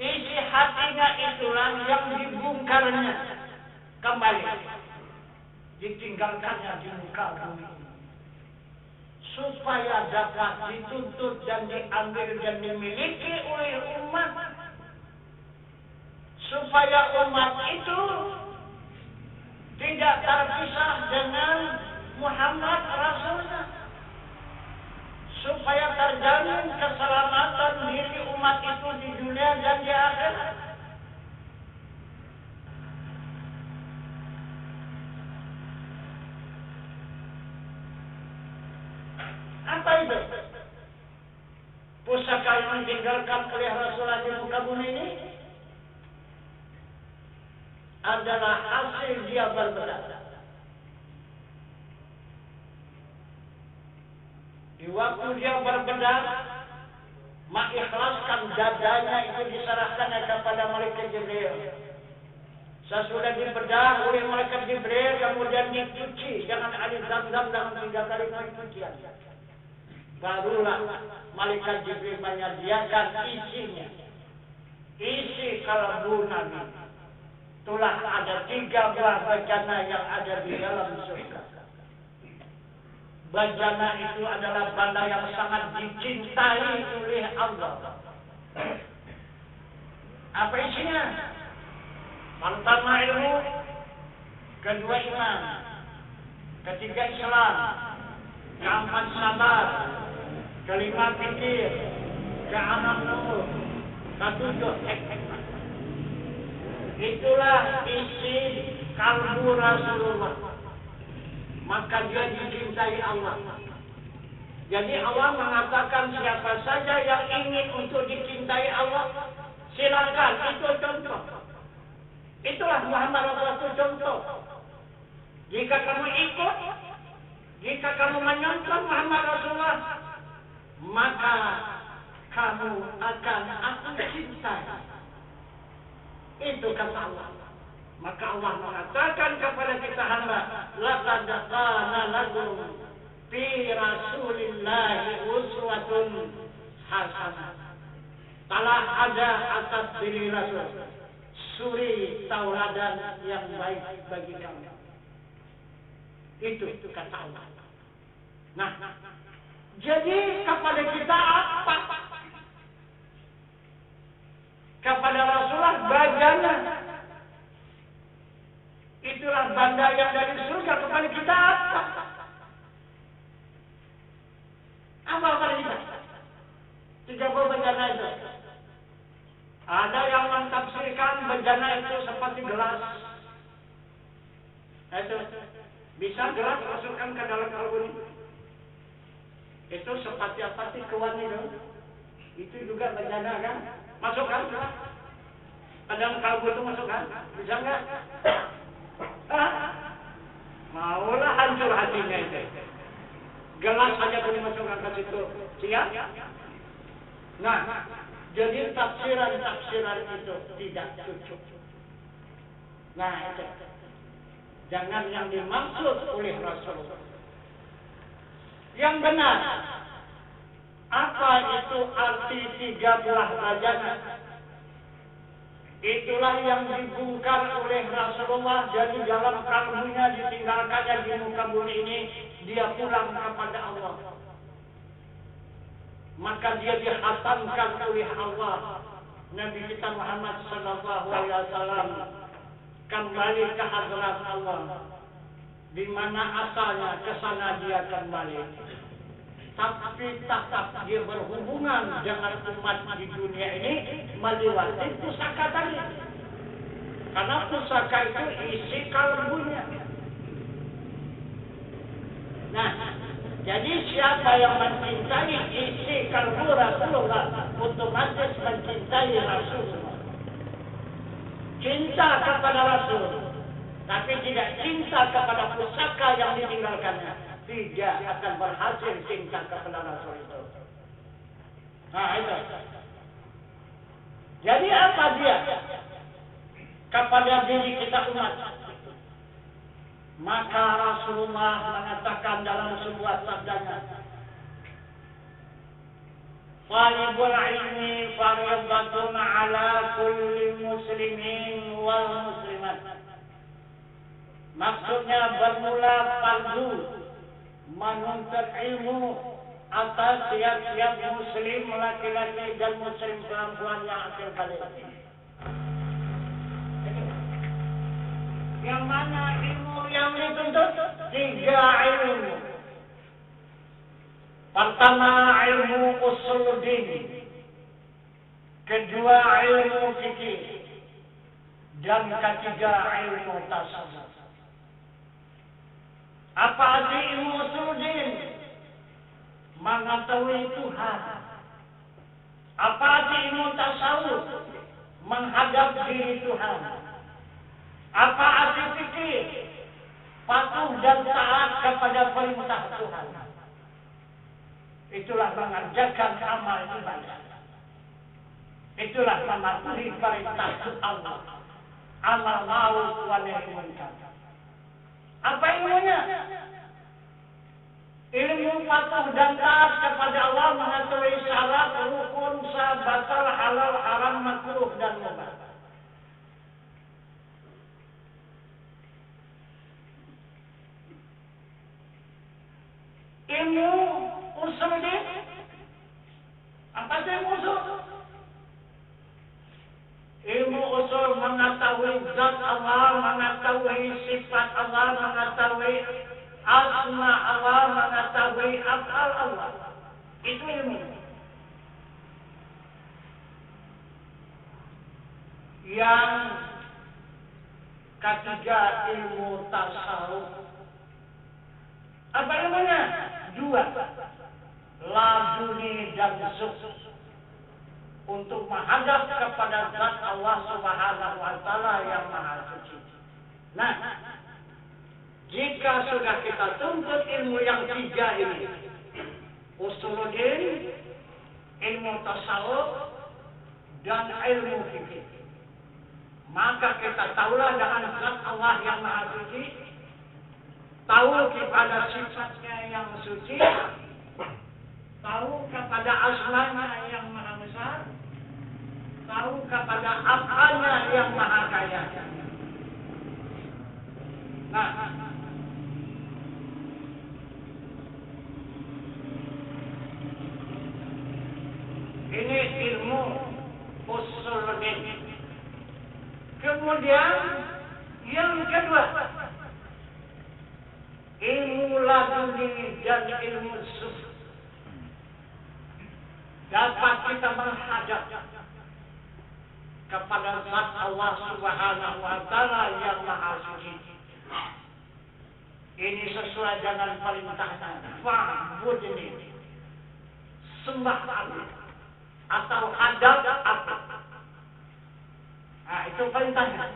A: Isi hatinya itulah yang dibongkarnya kembali, ditinggalkannya di muka bumi, supaya dapat dituntut dan diambil dan dimiliki oleh umat, supaya umat itu tidak terpisah dengan Muhammad Rasulnya, supaya terjamin keselamatan diri umat itu di dunia dan di akhirat. Apa itu? Pusaka yang ditinggalkan oleh Rasulullah di muka bumi ini adalah hasil dia berbedah. Di waktu dia berbedah, mengikhlaskan dadanya itu diserahkannya kepada malaikat Jibril. Sesudah dibedah oleh malaikat Jibril, kemudian dicuci dengan air zam-zam dengan 3 kali pencucian. Barulah malaikat Jibril menyediakan isinya. Isi kalbu Nabi. Itulah ada 3 buah bejana yang ada di dalam surga. Bejana itu adalah benda yang sangat dicintai oleh Allah. Apa isinya? Pertama ilmu, kedua iman, ketiga Islam, keempat sabar, kelima fikir, keenam nur, ketujuh hikmah. Itulah isi kalbu Rasulullah. Maka dia dicintai Allah. Jadi Allah mengatakan siapa saja yang ingin untuk dicintai Allah, silakan, itu contoh. Itulah Muhammad Rasulullah itu contoh. Jika kamu ikut, jika kamu menyontoh Muhammad Rasulullah, maka kamu akan aku cintai. Itu kata Allah. Maka Allah mengatakan kepada kita hamba, laqad kana lakum fi Rasulillahi uswatun hasanah. Telah ada atas diri Rasul suri tauladan yang baik bagi kamu. Itu kata Allah. Nah, jadi kepada kita apa? Kepada Rasulullah bajana. Itulah benda yang dari surga. Kepada kita apa? Apa kepada kita? 30 bejana itu. Ada yang mentafsirkan bejana itu seperti gelas. Itu bisa gelas masukkan ke dalam kalbu ini. Itu seperti kewan itu. Itu juga bejana kan? Masukkan. Ke dalam kalbu itu masukkan. Bisa nggak? Maulah hancur hatinya itu. Gelas saja boleh masukkan ke situ. Siap? Nah, jadi tafsiran-tafsiran itu tidak cukup. Nah, itu. Jangan yang dimaksud oleh Rasulullah. Yang benar. Apa itu arti 3 buah bejana? Itulah yang dibongkar oleh Rasulullah dari dalam kalbunya, ditinggalkannya di muka bumi ini, dia pulang kepada Allah. Maka dia dihatamkan oleh Allah. Nabi kita Muhammad sallallahu alaihi wasallam kembali ke hadrat Allah, di mana asalnya ke sana dia kembali. Tapi tetap dia berhubungan dengan umat di dunia ini melewati pusaka tadi. Karena pusaka itu isi kalbunya. Nah, jadi siapa yang mencintai isi kalbu Rasulullah otomatis mencintai Rasulullah. Cinta kepada Rasul, tapi tidak cinta kepada pusaka yang ditinggalkannya, tidak akan berhasil cinta kepada Rasul itu. Nah itu. Jadi apa dia kepada diri kita umat? Maka Rasulullah mengatakan dalam sebuah sabdanya, Talibul ilmi faridatun ala kulli muslimin wal muslimat. Maksudnya bermula fardu menuntut ilmu atas tiap-tiap muslim laki-laki dan muslim perempuan yang akil balik. Yang mana ilmu yang dituntut? 3 ilmu. Pertama ilmu usuluddin, kedua ilmu fikih, dan ketiga ilmu tasawuf. Apa arti ilmu usuluddin? Mengetahui Tuhan. Apa arti ilmu tasawuf? Menghadap diri Tuhan. Apa arti fikih? Patuh dan taat kepada perintah Tuhan. Itulah mengerjakan amal ibadah. Itulah mematuhi perintah Allah. Amal ma'ruf wa nahi munkar. Apa ilmunya? Ilmu patuh dan taat kepada Allah, mengetahui syarat, rukun, sah, batal, halal, haram, makruh dan mubah. Ilmu usul ini, apa sih ilmu usul? Ilmu usul mengetahui zat Allah, mengetahui sifat Allah, mengetahui asma Allah, mengetahui af'al Allah. Itu ilmu. Yang ketiga ilmu tasawuf. Apa ilmunya? 2. Laduni dan zuhud. Untuk menghadap kepada zat Allah Subhanahu wa Ta'ala yang Maha Suci. Nah, jika sudah kita tuntut ilmu yang 3 ini, usuluddin, ilmu tasawuf, dan ilmu fikih, maka kita tahulah dengan zat Allah yang Maha Suci, tahu kepada sifatnya yang suci, tahu kepada asmanya yang Maha Besar, tahu kepada af'alnya yang Maha Kaya. Nah, ini ilmu usuluddin. Kemudian yang kedua, ilmu laduni dan ilmu zuhud. Dapat kita menghadap kepada zat Allah Subhanahu wa Ta'ala yang Maha Suci. Ini sesuai dengan perintahnya. Fa'budni, sembah aku, atau hadap aku. Nah, itu perintahnya.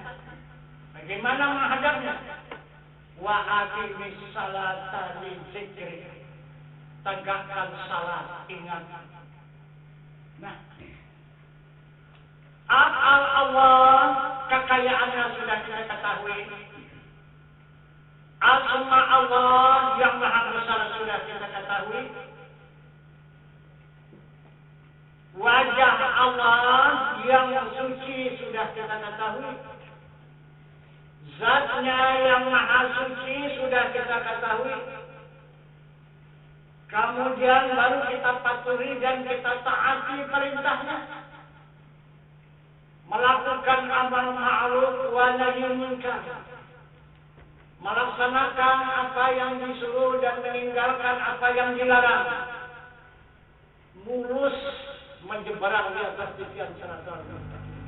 A: Bagaimana menghadapnya? Wa aqimis salata li dzikri. Tegakkan salat, ingat. Nah, af'al Allah, kekayaannya sudah kita ketahui. Asma Allah yang Maha Besar sudah kita ketahui. Wajah Allah yang suci sudah kita ketahui. Zatnya yang Maha Suci sudah kita ketahui. Kemudian baru kita patuhi dan kita taati perintahnya. melakukan amal ma'ruf wa nahi munkar, melaksanakan apa yang disuruh dan meninggalkan apa yang dilarang, mulus menyeberang di atas titian siratal mustaqim.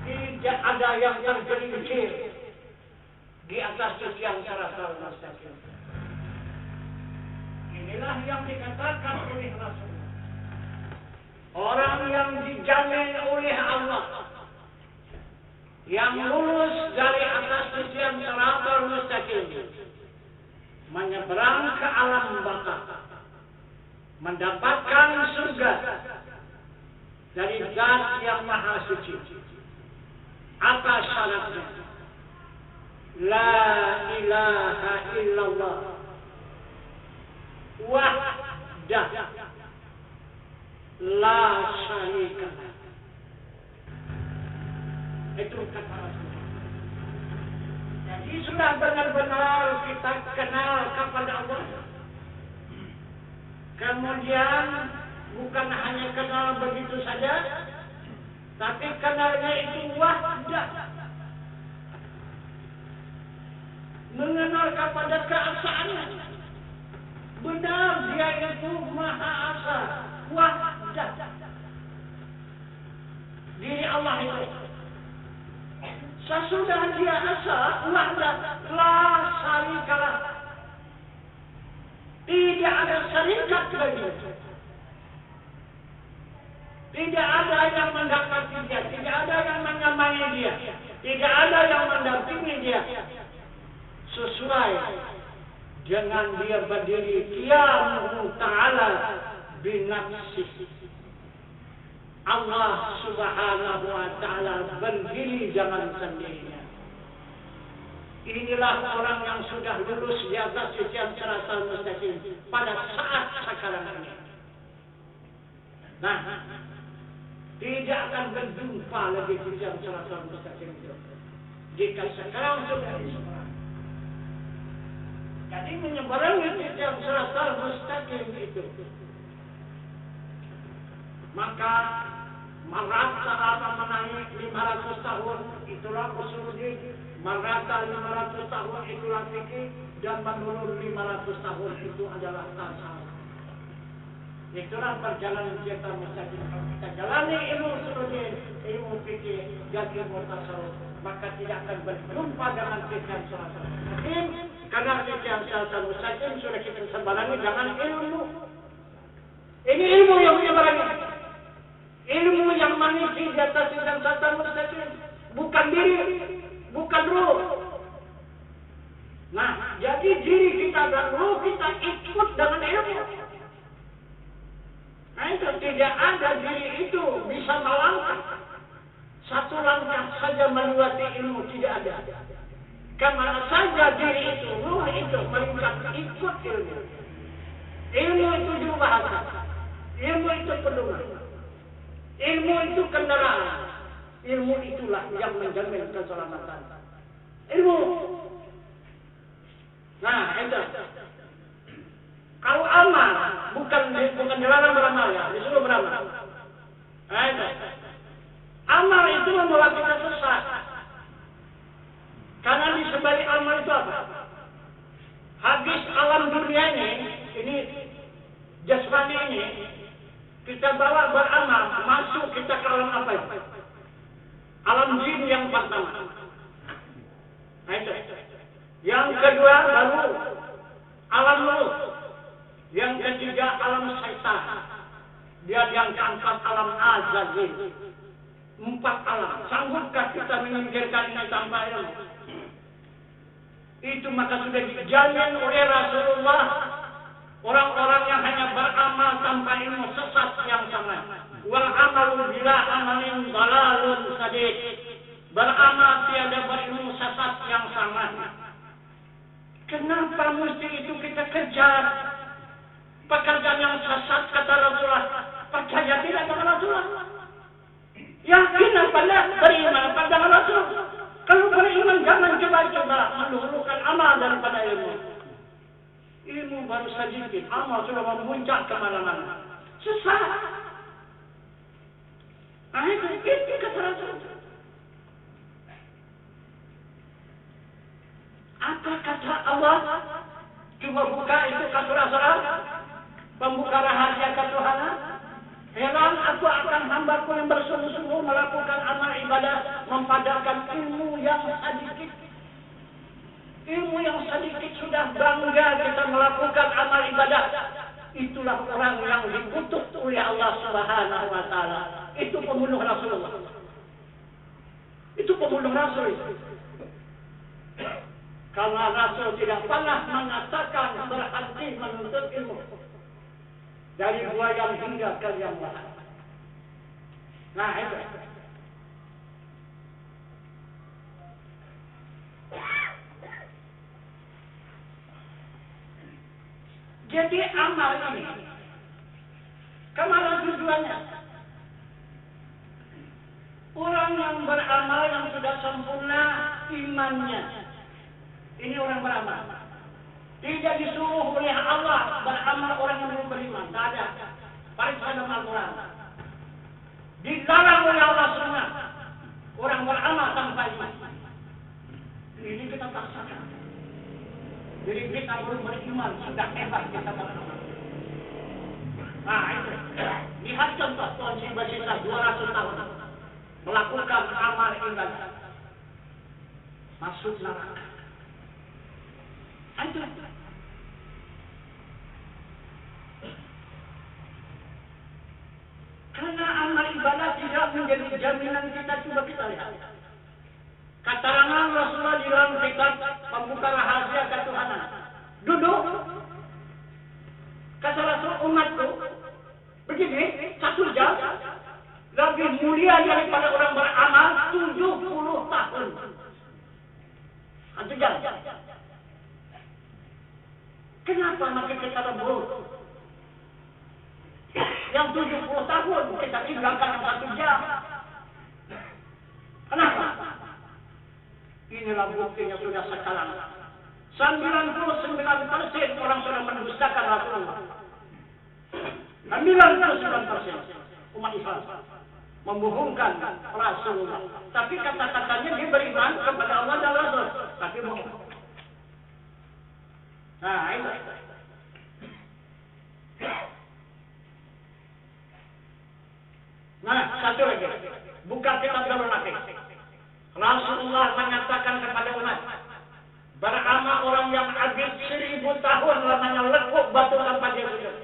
A: Tidak ada yang tergelincir di atas titian siratal mustaqim. Inilah yang dikatakan oleh Rasulullah. Orang yang dijamin oleh Allah, yang lulus dari atas titian siratal mustaqim, menyeberang ke alam baka, mendapatkan surga dari Zat yang Maha Suci. Apa syaratnya? La ilaha illallah wahdah la syarika lah. Itu kata Rasulullah. Jadi sudah benar-benar kita kenal kepada Allah. Kemudian bukan hanya kenal begitu saja, tapi kenalnya itu wahdah. Mengenal kepada keasaannya. Benar dia itu Maha Asa, wahdah. Diri Allah itu. Sesudah dia asa, wahdah, la syarikalah. Tidak ada syarikat lagi. Tidak ada yang mendapati dia, tidak ada yang menyamai dia, tidak ada yang mendampingi dia. Sesuai dengan dia berdiri qiyamuhu ta'ala binafsihi. Allah subhanahu wa ta'ala berdiri dengan sendirinya. Inilah orang yang sudah lulus di atas titian siratal mustaqim pada saat sekarang ini. Nah, tidak akan berjumpa lagi titian siratal mustaqim itu jika sekarang sudah diseberang. Jadi menyeberangi titian siratal mustaqim itu, maka marata apa menaik 500 tahun itulah usuluddin, marata 500 tahun itulah fikih, dan menurun 500 tahun itu adalah tasawuf. Itulah perjalanan kita mustaqim. Kalau kita jalani ilmu usuluddin, ilmu fikih, dan ilmu tasawuf, maka tidak akan berjumpa dengan titian siratal mustaqim. Karena titian siratal mustaqim sudah kita sebarangi dengan ilmu. Ini ilmu yang menyebarangi. Ilmu yang mengisi di atas titian siratal mustaqim, bukan diri, bukan ruh. Nah, jadi diri kita dan ruh kita ikut dengan ilmu. Nah, itu tidak ada diri itu bisa melangkah satu langkah saja melewati ilmu, tidak ada. Kemana saja diri itu, ruh itu melangkah ikut ilmu. Ilmu itu juru bahasa, ilmu itu pedoman. Ilmu itu kendaraan. Ilmu itulah yang menjamin keselamatan. Ilmu. Nah, itu. Kalau amal, bukan dilarang beramal ya, disuruh beramal. Nah, itu. Amal itu membawa kita sesat. Karena di sebalik amal itu apa? Habis alam dunia ini jasmani ini, kita bawa beramal, masuk kita ke alam apa itu? Alam jin yang pertama. Nah itu. Yang kedua baru alam ruh. Yang ketiga alam syaitan. Dia yang keempat alam azazil. 4 alam. Sanggupkah kita menyingkirkan ini tanpa ilmu? Itu maka sudah dijamin oleh Rasulullah. Orang-orang yang hanya beramal tanpa ilmu sesat yang sangat. Wal amalu bila amalin dalalun sadid. Beramal tiada berilmu sesat yang sangat. Kenapa mesti itu kita kejar? Pekerjaan yang sesat kata Rasulullah. Percaya tidak dengan Rasulullah. Yakin apa tidak? Beriman apa dengan Rasul? Kalau beriman jangan coba-coba mendahulukan amal daripada ilmu. Ilmu baru sedikit, amal sudah memuncak kemana-mana. Sesat. Itu kata Rasul. Apa kata Allah? Coba buka itu surah-surah pembuka rahasia ketuhanan. Heran aku akan hambaku yang bersungguh-sungguh melakukan amal ibadah, mempadatkan ilmu yang sedikit. Ilmu yang sedikit sudah bangga kita melakukan amal ibadah. Itulah orang yang dikutuk oleh Allah Subhanahu wa Ta'ala. Itu pembunuh Rasulullah. Itu pembunuh Rasul. Karena Rasul tidak pernah mengatakan berhenti menuntut ilmu. Dari buaya hingga ke yang lain. Nah, itu. Jadi amal ini, kemana tujuannya? Orang yang beramal yang sudah sempurna imannya. Ini orang beramal. Tidak disuruh oleh Allah beramal orang yang belum beriman. Tak ada. Paling dalam Al-Quran. Dilarang oleh Allah semua. Orang beramal tanpa iman. Ini kita paksakan. Jadi kita belum beriman. Sudah hebat kita beramal. Nah itu. Lihat contoh Tuhan si bersisa 200 tahun. Melakukan amal ibadah. Masuk neraka. Itu. Karena amal ibadah tidak menjadi jaminan kita, coba kita lihat. Keterangan Rasulullah di dalam kitab pembuka rahasia ketuhanan. Duduk. Kata Rasul umatku. Begini, 1 jam. Lebih mulia daripada orang beramal 70 tahun. 1 jam. Kenapa makin kita lembut? Yang 70 tahun kita tinggalkan yang 1 jam. Kenapa? Inilah buktinya sudah sekarang. 99% orang sudah mendustakan Rasulullah. 99% umat Islam membohongkan Rasulullah. Tapi kata-katanya dia beriman kepada Allah dan Rasul. Tapi bohong. Nah, itu. Nah, satu lagi. Buka kitab Darul Nafi. Rasulullah menyatakan kepada umat, beramal orang yang habis 1000 tahun lamanya lekuk batu tanpa dia sujud.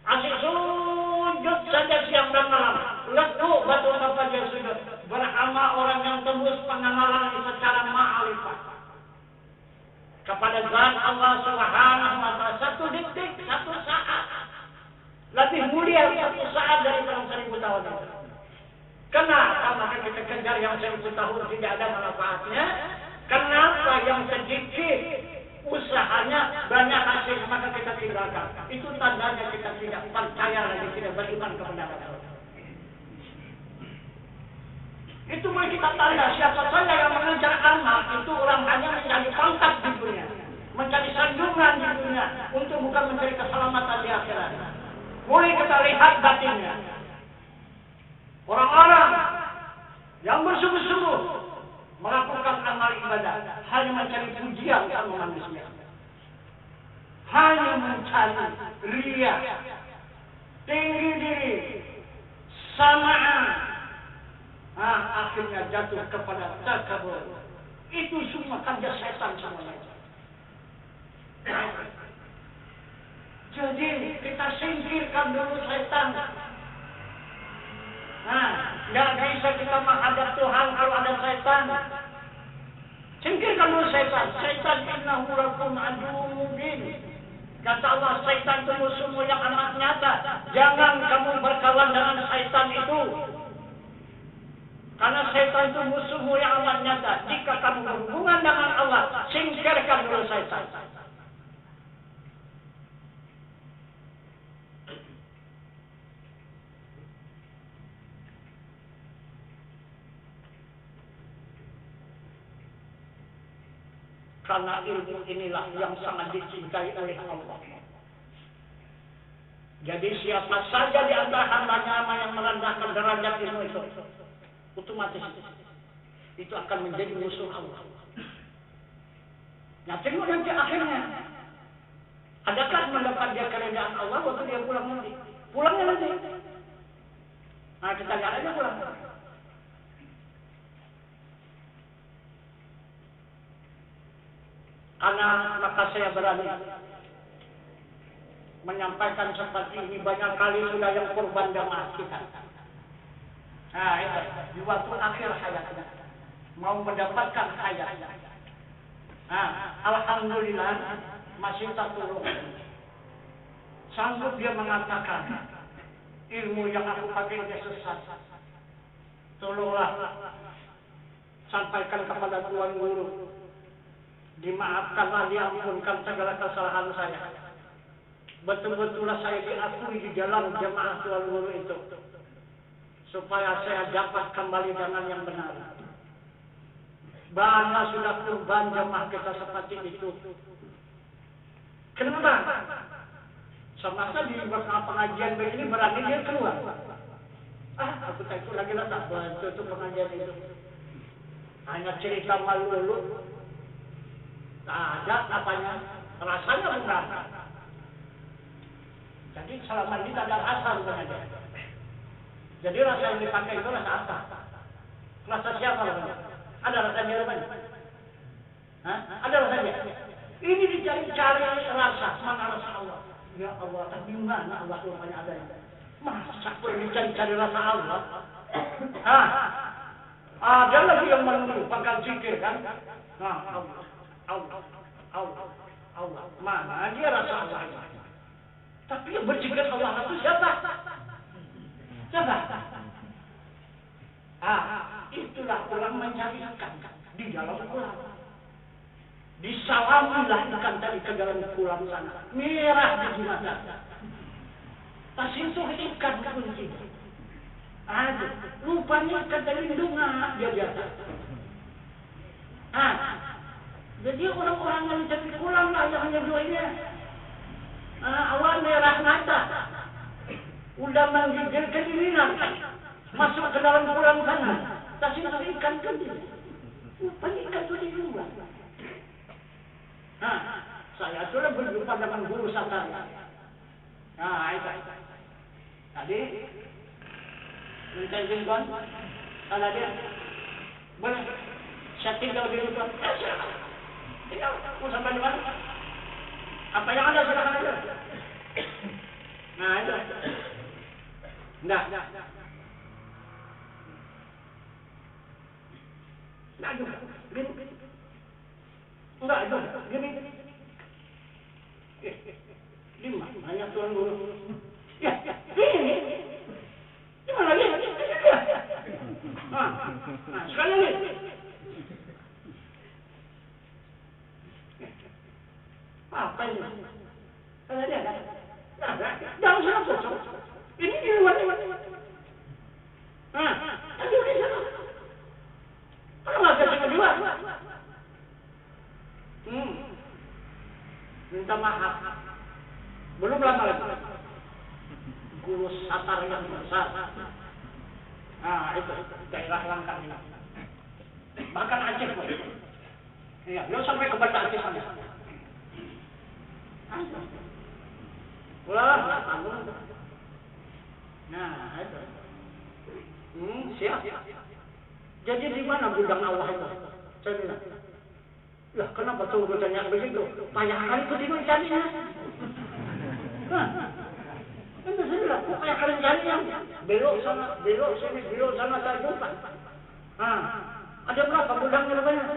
A: Asyik sujud saja siang dan malam. Lekuk batu tanpa dia sujud. Beramal orang yang tembus pengenalan secara ma'rifah kepada zat Allah Subhanahu wa Ta'ala. 1 detik, 1 saat lebih mulia 1 saat daripada 1000 tahun. Kenapa maka kita kejar yang 1000 tahun tidak ada manfaatnya? Kenapa yang sedikit usahanya banyak hasil maka kita tinggalkan? Itu tandanya kita tidak percaya lagi, tidak beriman kepada Allah. Itu boleh kita tanda siapa saja yang mengejar amal itu orang hanya mencari pangkat di dunia, mencari sanjungan di dunia, untuk bukan mencari keselamatan di akhirat. Boleh kita lihat batinnya. Orang-orang yang bersungguh-sungguh melakukan amal ibadah hanya mencari pujian sama manusia, hanya mencari riya, tinggi diri, samaan. Akhirnya jatuh kepada takabur. Itu semua kerja setan semuanya. Jadi kita singkirkan dulu setan. Nggak bisa kita menghadap Tuhan kalau ada setan. Singkirkan dulu setan. Setan innahu lakum aduwwun mubin. Kata Allah, setan itu musuhmu yang amat nyata. Jangan kamu berkawan dengan setan itu. Karena setan itu musuhmu yang amat nyata. Jika kamu berhubungan dengan Allah, singkirkan dulu setan. Karena ilmu inilah yang sangat dicintai oleh Allah. Jadi siapa saja di antara hambanya yang merendahkan derajat ilmu itu, otomatis itu akan menjadi musuh Allah. Nah, tengok nanti akhirnya, adakah mendapat dia keredaan Allah waktu dia pulang nanti? Pulangnya nanti. Nah, kita lihat aja pulang. Karena maka saya berani menyampaikan seperti ini, banyak kali sudah yang korban jamaah kita. Nah, itu di waktu akhir hayatnya mau mendapatkan hayat. Nah, alhamdulillah masih tertolong. Sanggup dia mengatakan ilmu yang aku pakai dia sesat. Tolonglah sampaikan kepada Tuan Guru, dimaafkanlah, diampunkan segala kesalahan saya. Betul-betullah saya diakui di dalam jamaah Tuan Guru itu, supaya saya dapat kembali dengan yang benar. Banyak sudah kurban jamaah kita seperti itu. Kenapa? Semasa di pengajian begini berani dia keluar. Aku tak ikut lagi lah, tak bantu itu pengajian itu. Hanya cerita malu dulu. Tak ada apanya, rasanya bukan. Jadi selama ini tak ada rasa sebenarnya. Jadi rasa yang dipakai itu rasa apa? Rasa siapa namanya? Ada rasanya namanya? Ada rasanya? Ini dicari-cari rasa, mana rasa Allah? Ya Allah, tapi mana Allah rupanya ada? Masa kok dicari-cari rasa Allah? Ada lagi yang melupakan zikir kan? Allah. Mana dia rasa Allah itu? Tapi yang berzikir Allah itu siapa? Itulah orang mencarikan di dalam Quran. Disalamilah ikan tadi ke dalam Quran sana. Merah di mata. Tas itu ikan kunci. Rupanya ikan tadi dunga dia biasa. Jadi orang-orang yang mencari Quran lah yang hanya dua ini. Awal merah mata. Udah menggigil kedirinan. Masuk ke dalam Quran sana. Tas itu ikan kunci. Rupanya ikan itu di luar. Saya sudah berjumpa dengan guru Satari. Itu. Tadi, minta izin tuan, kalau dia, boleh, saya tinggal di rumah. Tinggal, mau sampai di mana? Apa yang ada, silakan aja. Itu. Enggak. Enggak juga, gini. Enggak, itu, gini. Lima, hanya Tuan Guru. Ya, ini. Gimana lagi? Sekali lagi. Apa ini? Ada dia, kan? Jangan sana kosong. Ini di luar. Tadi di sana. Kalau nggak bisa kedua. Minta maaf. Belum lama lagi. Guru Satar yang besar. Itu daerah Langkat ini. Bahkan Aceh pun. Iya, dia sampai ke Banda Aceh sana. Wah, tanggung. Itu. Siap. Jadi di mana gudang Allah itu? Saya bilang. Lah, kenapa tuh tanya begitu? Payah kali itu dia carinya. Itu saya bilang, kok payah kali carinya? Belok sana, belok sini, belok sana, saya jumpa. Ada berapa gudangnya namanya?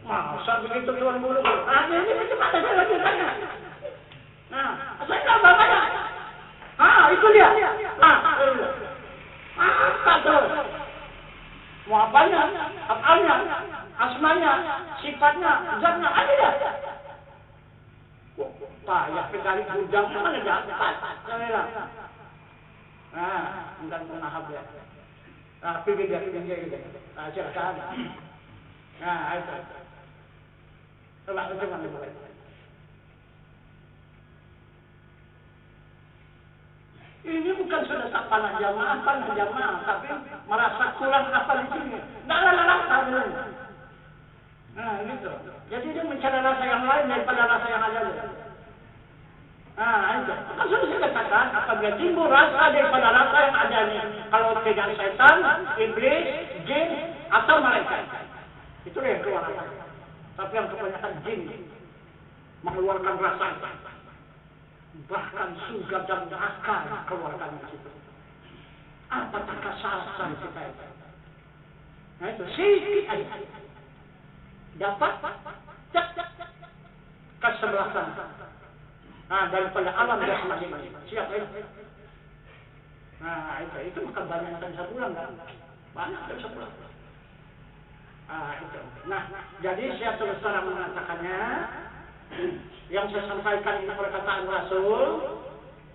A: Masa begitu Tuan Guru? Ini cepat aja lagi tanya. Saya nggak bapaknya. Itu dia. Apa tuh? Mau apanya? Apanya? Asmanya, sifatnya, zatnya, ada ya? Payah sekali gudang, mana dapat? Saya bilang. Enggak pernah habis. Pinggir gitu. Silakan. Itu. Coba mana boleh. Ini bukan sudah tak panah jamaah, tapi merasa kurang apa di sini. Nggak rasa dulu. Nah, gitu. Jadi dia mencari rasa yang lain daripada rasa yang ada dulu. Nah, itu. Maka sudah saya katakan, apabila timbul rasa daripada rasa yang ada ini, kalau tidak setan, iblis, jin, atau malaikat. Itulah yang keluar rasa. Tapi yang kebanyakan jin mengeluarkan rasa. Bahkan surga dan neraka keluarkan di situ. Apakah kesalahan kita itu? Nah itu sedikit aja. Dapat kesebelasan. Nah daripada alam jasmani siapa itu? Nah itu bukan banyak yang bisa pulang kan? Banyak yang bisa pulang. Itu. Nah jadi saya terus terang mengatakannya. Yang saya sampaikan ini perkataan Rasul,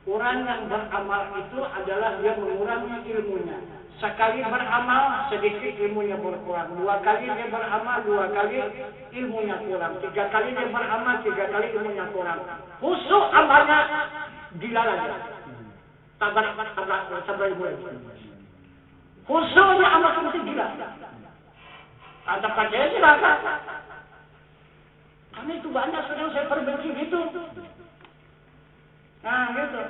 A: orang yang beramal itu adalah dia mengurangi ilmunya. Sekali beramal, sedikit ilmunya berkurang. 2 kali dia beramal, 2 kali ilmunya kurang. 3 kali dia beramal, 3 kali ilmunya kurang. Khusyuk amalnya gila lagi. Tabrak ibu. Khusyuknya amal mesti gila. Ada percaya silakan. Karena itu banyak sudah saya perbaiki gitu. Nah gitu.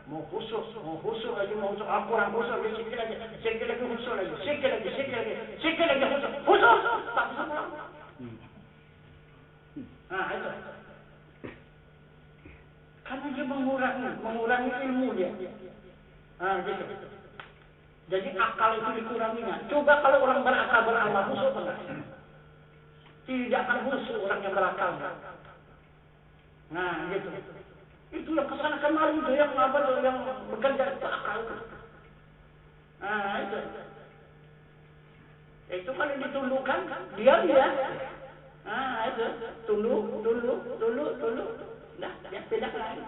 A: Mau khusus lagi, mau khusus. Kurang khusus lagi, sikit lagi khusus lagi. Sikit lagi khusus. Khusus! Tak bisa pulang. Nah itu. Karena dia mengurangi ilmu dia. Nah gitu. Jadi akal itu dikuranginya. Coba kalau orang berakal beramal khusus enggak? Tidak akan khusyuk orang yang berakal. Nah, gitu. Itu yang kesana kemari itu yang apa tuh yang bekerja itu akal. Nah, itu. Itu kalau ditundukkan, diam dia. Nah, itu tunduk. Nah, yang tidak lain.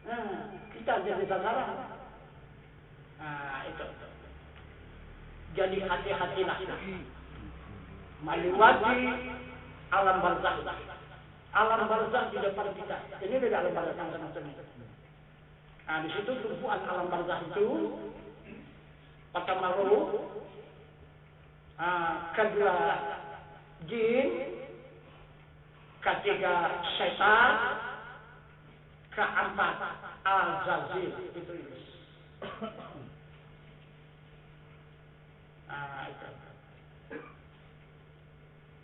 A: Nah, kita jadi sasaran. Nah, itu. Jadi hati-hatilah. Melewati alam barzakh. Alam barzakh di depan kita. Ini tidak alam barzakh yang sama-sama. Nah, di situ tumpuan alam barzakh itu pertama ruh, kedua jin, ketiga setan, keempat al-zazil itu iblis. Nah, itu.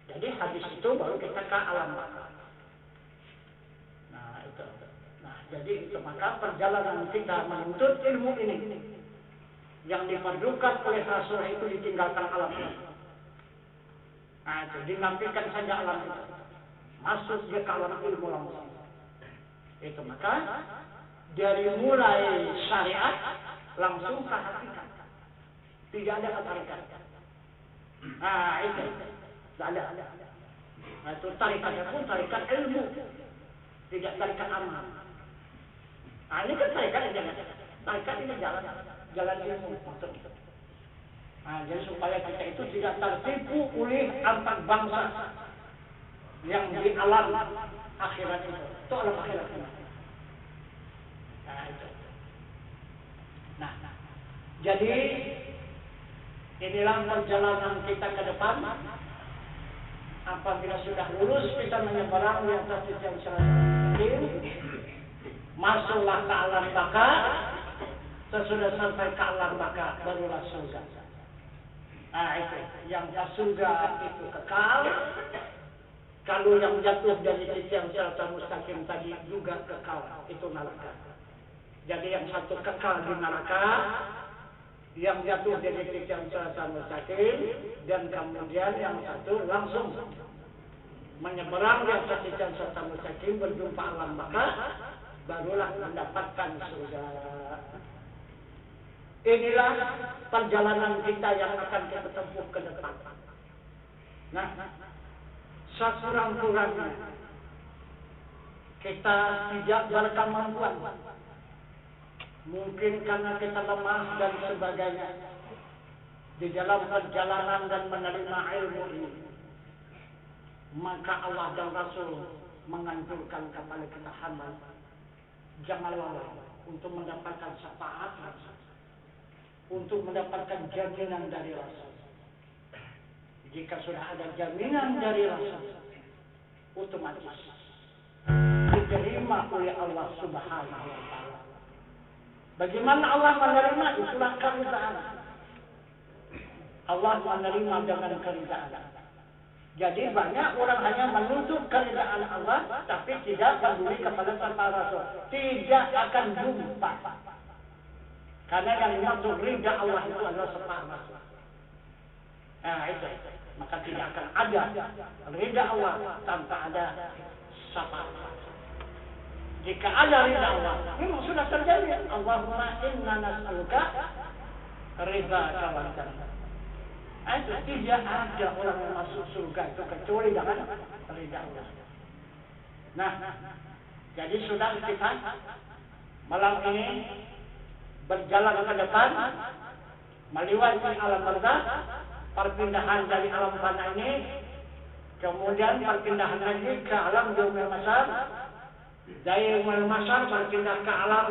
A: Jadi hadis itu baru kita ke alam baka. Nah itu. Nah jadi itu maka perjalanan kita menuntut ilmu ini yang diperlukan oleh Rasul itu ditinggalkan alam baka. Nah itu dinafikan saja alam itu. Masuk dia ke alam ilmu langsung. Itu maka dari mulai syariat langsung ke hakikat. Tidak ada ketarikan. Nah itu. Tidak ada. Nah, itu tarikatnya pun tarikat ilmu. Tidak tarikat amal. Nah ini kan tarikat yang jangan. Tarikat ini jalan ilmu maksudnya. Nah jadi supaya kita itu tidak tertipu oleh 4 bangsa yang di alam akhirat itu. Itu alam akhirat ini. Nah itu. Nah jadi inilah perjalanan kita ke depan. Apabila sudah lulus kita menyeberang di atas yang seratus masuklah ke alam baka. Sesudah sampai ke alam baka barulah surga. Nah itu yang ke surga itu kekal. Kalau yang jatuh dari sisi yang seratus mustaqim tadi juga kekal, itu neraka. Jadi yang satu kekal di neraka, yang jatuh dari sisi yang seratus mustaqim, dan kemudian yang satu langsung menyeberang di atas jalan serta mustaqim berjumpa alam baka, barulah mendapatkan surga. Inilah perjalanan kita yang akan kita tempuh ke depan. Nah, sekurang-kurangnya kita tidak berkemampuan. Mungkin karena kita lemah dan sebagainya di dalam perjalanan dan menerima ilmu ini. Maka Allah dan Rasul menganjurkan kepada kita hamba, jangan lalai. untuk mendapatkan syafaat Rasul, untuk mendapatkan jaminan dari Rasul. Jika sudah ada jaminan dari Rasul, otomatis diterima oleh Allah Subhanahu wa Ta'ala. Bagaimana Allah menerima? Itulah keridaan. Allah menerima dengan keridaan. Jadi banyak orang hanya menuntut keridaan Allah, tapi tidak peduli kepada syafaat Rasul. Tidak akan jumpa. Karena yang dimaksud ridha Allah itu adalah syafaat Rasul. Nah itu. Maka tidak akan ada ridha Allah tanpa ada syafaat Rasul. Jika ada ridha Allah, memang sudah terjadi. Allahumma inna nas'aluka ridhaka wal jannah. Itu tidak ada orang yang masuk surga itu kecuali dengan ridha Allah. Nah, jadi sudah kita malam ini berjalan ke depan, melewati alam barzakh, perpindahan dari alam fana ini, kemudian perpindahan lagi ke alam yaumul mahsyar, dari yaumul mahsyar berpindah ke alam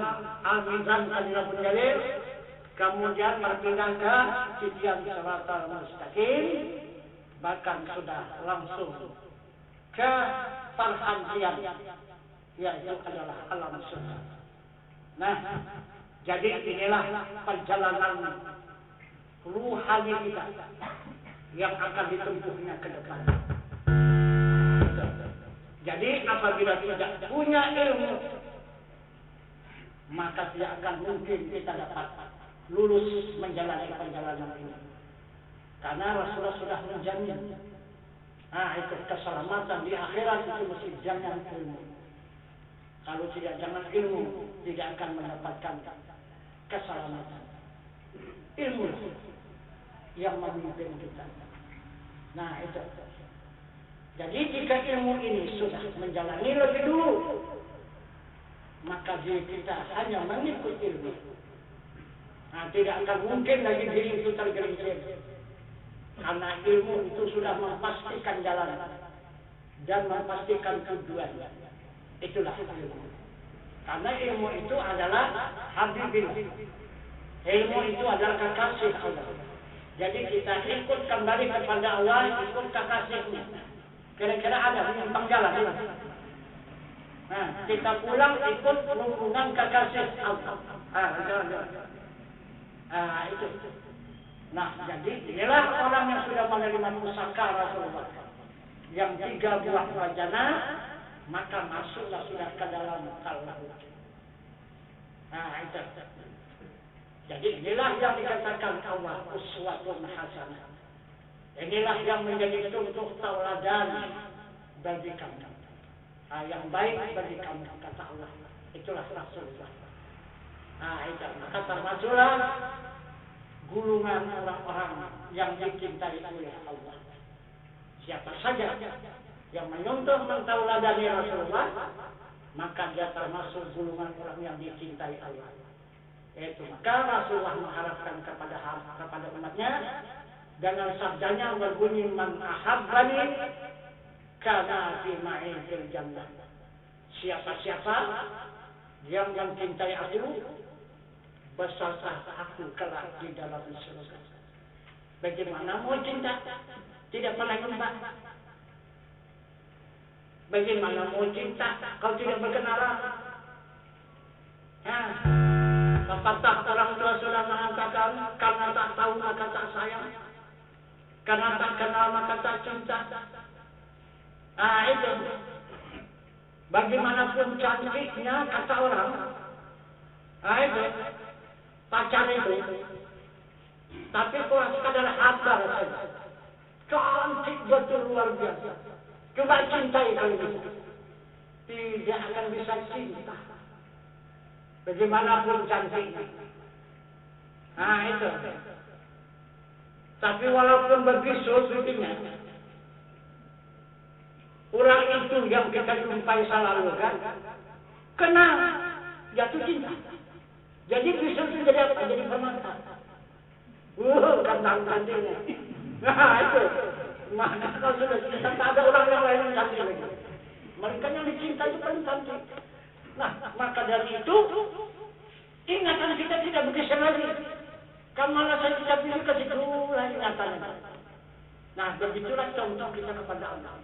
A: al-mizan kadilabun jalil, kemudian berpindah ke titian siratal mustaqim, bahkan sudah langsung ke perhentian, yaitu adalah alam surga. Nah, jadi inilah perjalanan ruhani kita yang akan ditempuhnya ke depan. Jadi apabila tidak punya ilmu, maka tidak akan mungkin kita dapat lulus menjalani perjalanan ini. Karena Rasulullah sudah menjamin. Nah itu keselamatan di akhirat itu mesti jangan ilmu. Kalau tidak jangan ilmu, tidak akan mendapatkan keselamatan. Ilmu yang memimpin kita. Nah itu. Jadi jika ilmu ini sudah menjalani lebih dulu, maka diri kita hanya mengikut ilmu. Nah, tidak akan mungkin lagi diri itu tergelincir. Karena ilmu itu sudah memastikan jalan dan memastikan tujuan. Itulah ilmu. Karena ilmu itu adalah habibillah. Ilmu itu adalah kekasih Allah. Jadi kita ikut kembali kepada Allah, ikut kekasihnya. Kira-kira ada menyimpang jalan. Nah, kita pulang ikut hubungan kekasih Allah. Itu. Nah, jadi inilah orang yang sudah menerima pusaka Rasulullah. Yang 3 buah wajana, maka masuklah sudah ke dalam kalbu. Nah, itu. Jadi inilah yang dikatakan Allah uswatun hasanah. Inilah yang menjadi contoh tauladan bagi kamu. Yang baik bagi kamu, kata Allah. Itulah Rasulullah. Nah, itu. Maka termasuklah gulungan orang-orang yang dicintai oleh Allah. Siapa saja yang menyontoh mentauladani Rasulullah, maka dia termasuk gulungan orang yang dicintai Allah. Yaitu maka Rasulullah mengharapkan kepada umatnya dengan sabdanya berbunyi man ahabbani kana fi ma'i fil jannah. Siapa-siapa yang mencintai aku, bersama aku kelak di dalam surga. Bagaimana mau cinta? Tidak pernah jumpa. Bagaimana mau cinta kalau tidak berkenalan? Apakah orang tua sudah mengatakan karena tak tahu maka tak sayang, karena tak kenal maka tak cinta? Itu. Bagaimanapun cantiknya kata orang, itu. Pacar itu, tapi kalau sekadar habar saja, cantik betul luar biasa. Coba cintai kalau bisa, tidak akan bisa cinta. Bagaimanapun cantiknya. Itu. Tapi walaupun begitu sebetulnya, orang itu yang kita jumpai selalu kan, kenal, jatuh cinta. Jadi bisa itu jadi apa? Jadi permata. Kantang cantiknya. Nah itu. Maka kalau sudah cinta, tak ada orang yang lain yang cantik lagi. Mereka yang dicinta itu paling cantik. Nah, maka dari itu, Ingatan kita tidak bergeser lagi. Kemana saja kita pilih ke situ lah ingatan. Nah, begitulah contoh kita kepada Allah.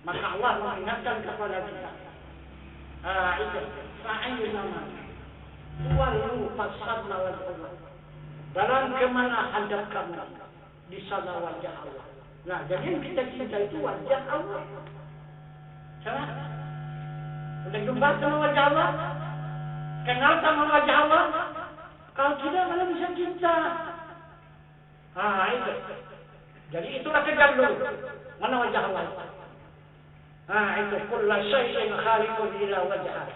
A: Maka Allah mengingatkan kepada kita. Itu. Fa'ayu nama. Walu fasad lawan Allah. Barang kemana hadap kamu, di sana wajah Allah. Nah, jadi yang kita cinta itu wajah Allah. Sama? Udah jumpa sama wajah Allah? Kenal sama wajah Allah? Kalau tidak, mana bisa cinta? Itu. Jadi itulah kejar dulu. Mana wajah Allah? Itu. Kulla syai'in khaliqun ila wajah.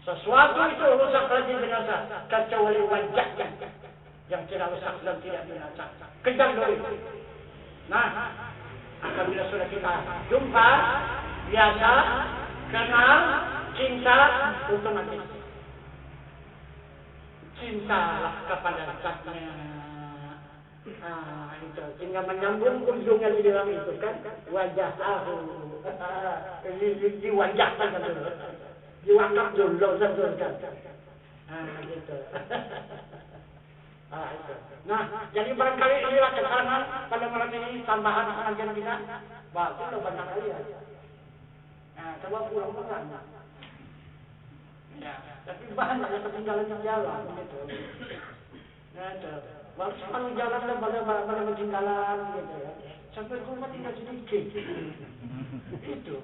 A: Sesuatu itu rusak lagi binasa, kecuali wajahnya yang tidak rusak dan tidak binasa. Kejar dulu. Nah, apabila sudah kita jumpa, biasa, kenal, cinta, otomatis. Cintalah kepada zatnya. Itu. Sehingga menyambung ujungnya di dalam itu kan, wajah aku. Diwajahkan dulu. Diwakaf dulu, kan. Gitu. Itu. Nah, jadi barangkali inilah keterangan pada malam ini tambahan pengajian kita. Wah, itu udah banyak kali ya. Nah, coba pulang. Ya, tapi banyak yang ketinggalan yang jalan gitu. Nah, itu. Kalau jalan pada ketinggalan gitu ya. Sampai rumah tinggal sedikit. Itu.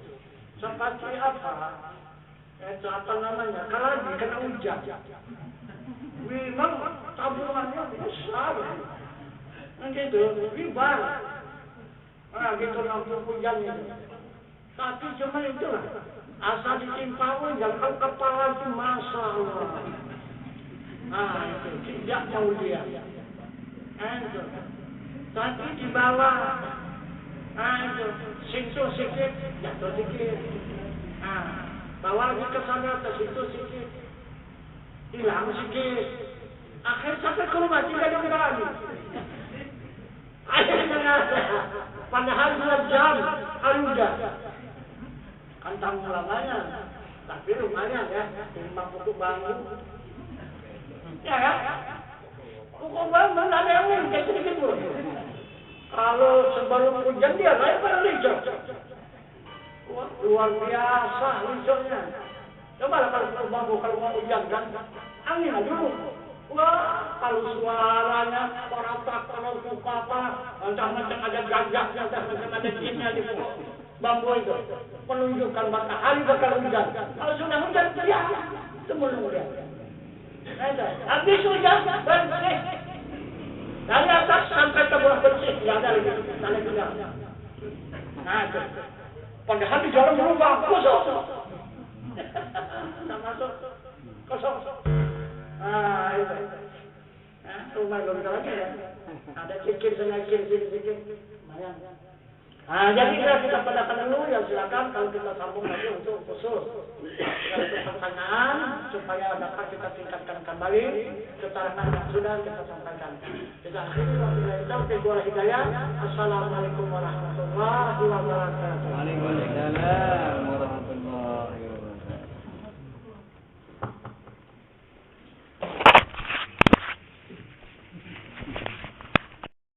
A: Seperti apa? Itu apa namanya? Kalau kena hujan. Memang tabungannya besar. Nah gitu, ribar. Nah gitu waktu hujan itu. Tapi cuma itu lah. Asal ditimpa hujan, kalau kepala itu Masya Allah. Nah itu, tidak mau dia. Itu. Tapi di bawah. Nah itu, sentuh sikit, jatuh sikit. Nah, bawa lagi ke sana, ke situ sikit. Hilang sikit. Akhir sampai ke rumah tidak ada lagi. Akhirnya padahal 2 jam hari udah. Kan tanggung lamanya. Tapi lumayan ya. Timbang pokok bangun. Ya kan? Pokok bangun ada yang mungkin sedikit pun. Kalau sebelum hujan dia naik pada licor. Wah, luar biasa licornya. Coba lah kalau mau hujan kan, angin aja dulu. Wah, kalau suaranya, para buka apa, macam-macam ada gajahnya, macam-macam ada jinnya di pokok bambu itu. Menunjukkan matahari bakal hujan. Kalau sudah hujan, ya, sebelum hujan. Habis hujan, bersih. Dari atas sampai ke bawah bersih, tidak ada lagi. Nah, itu. Padahal di dalam berubah, kosong. Tidak masuk, kosong. Itu. Rumah belum lagi ya. Ada cikir, sikit. Lumayan. Jadi kita padakan dulu, ya silakan kalau kita sambung lagi untuk khusus. Untuk pertanyaan, supaya dapat kita tingkatkan kembali keterangan yang sudah kita sampaikan. Kita akhiri wabillahi taufiq wal hidayah. Assalamualaikum warahmatullahi wabarakatuh. Waalaikumsalam.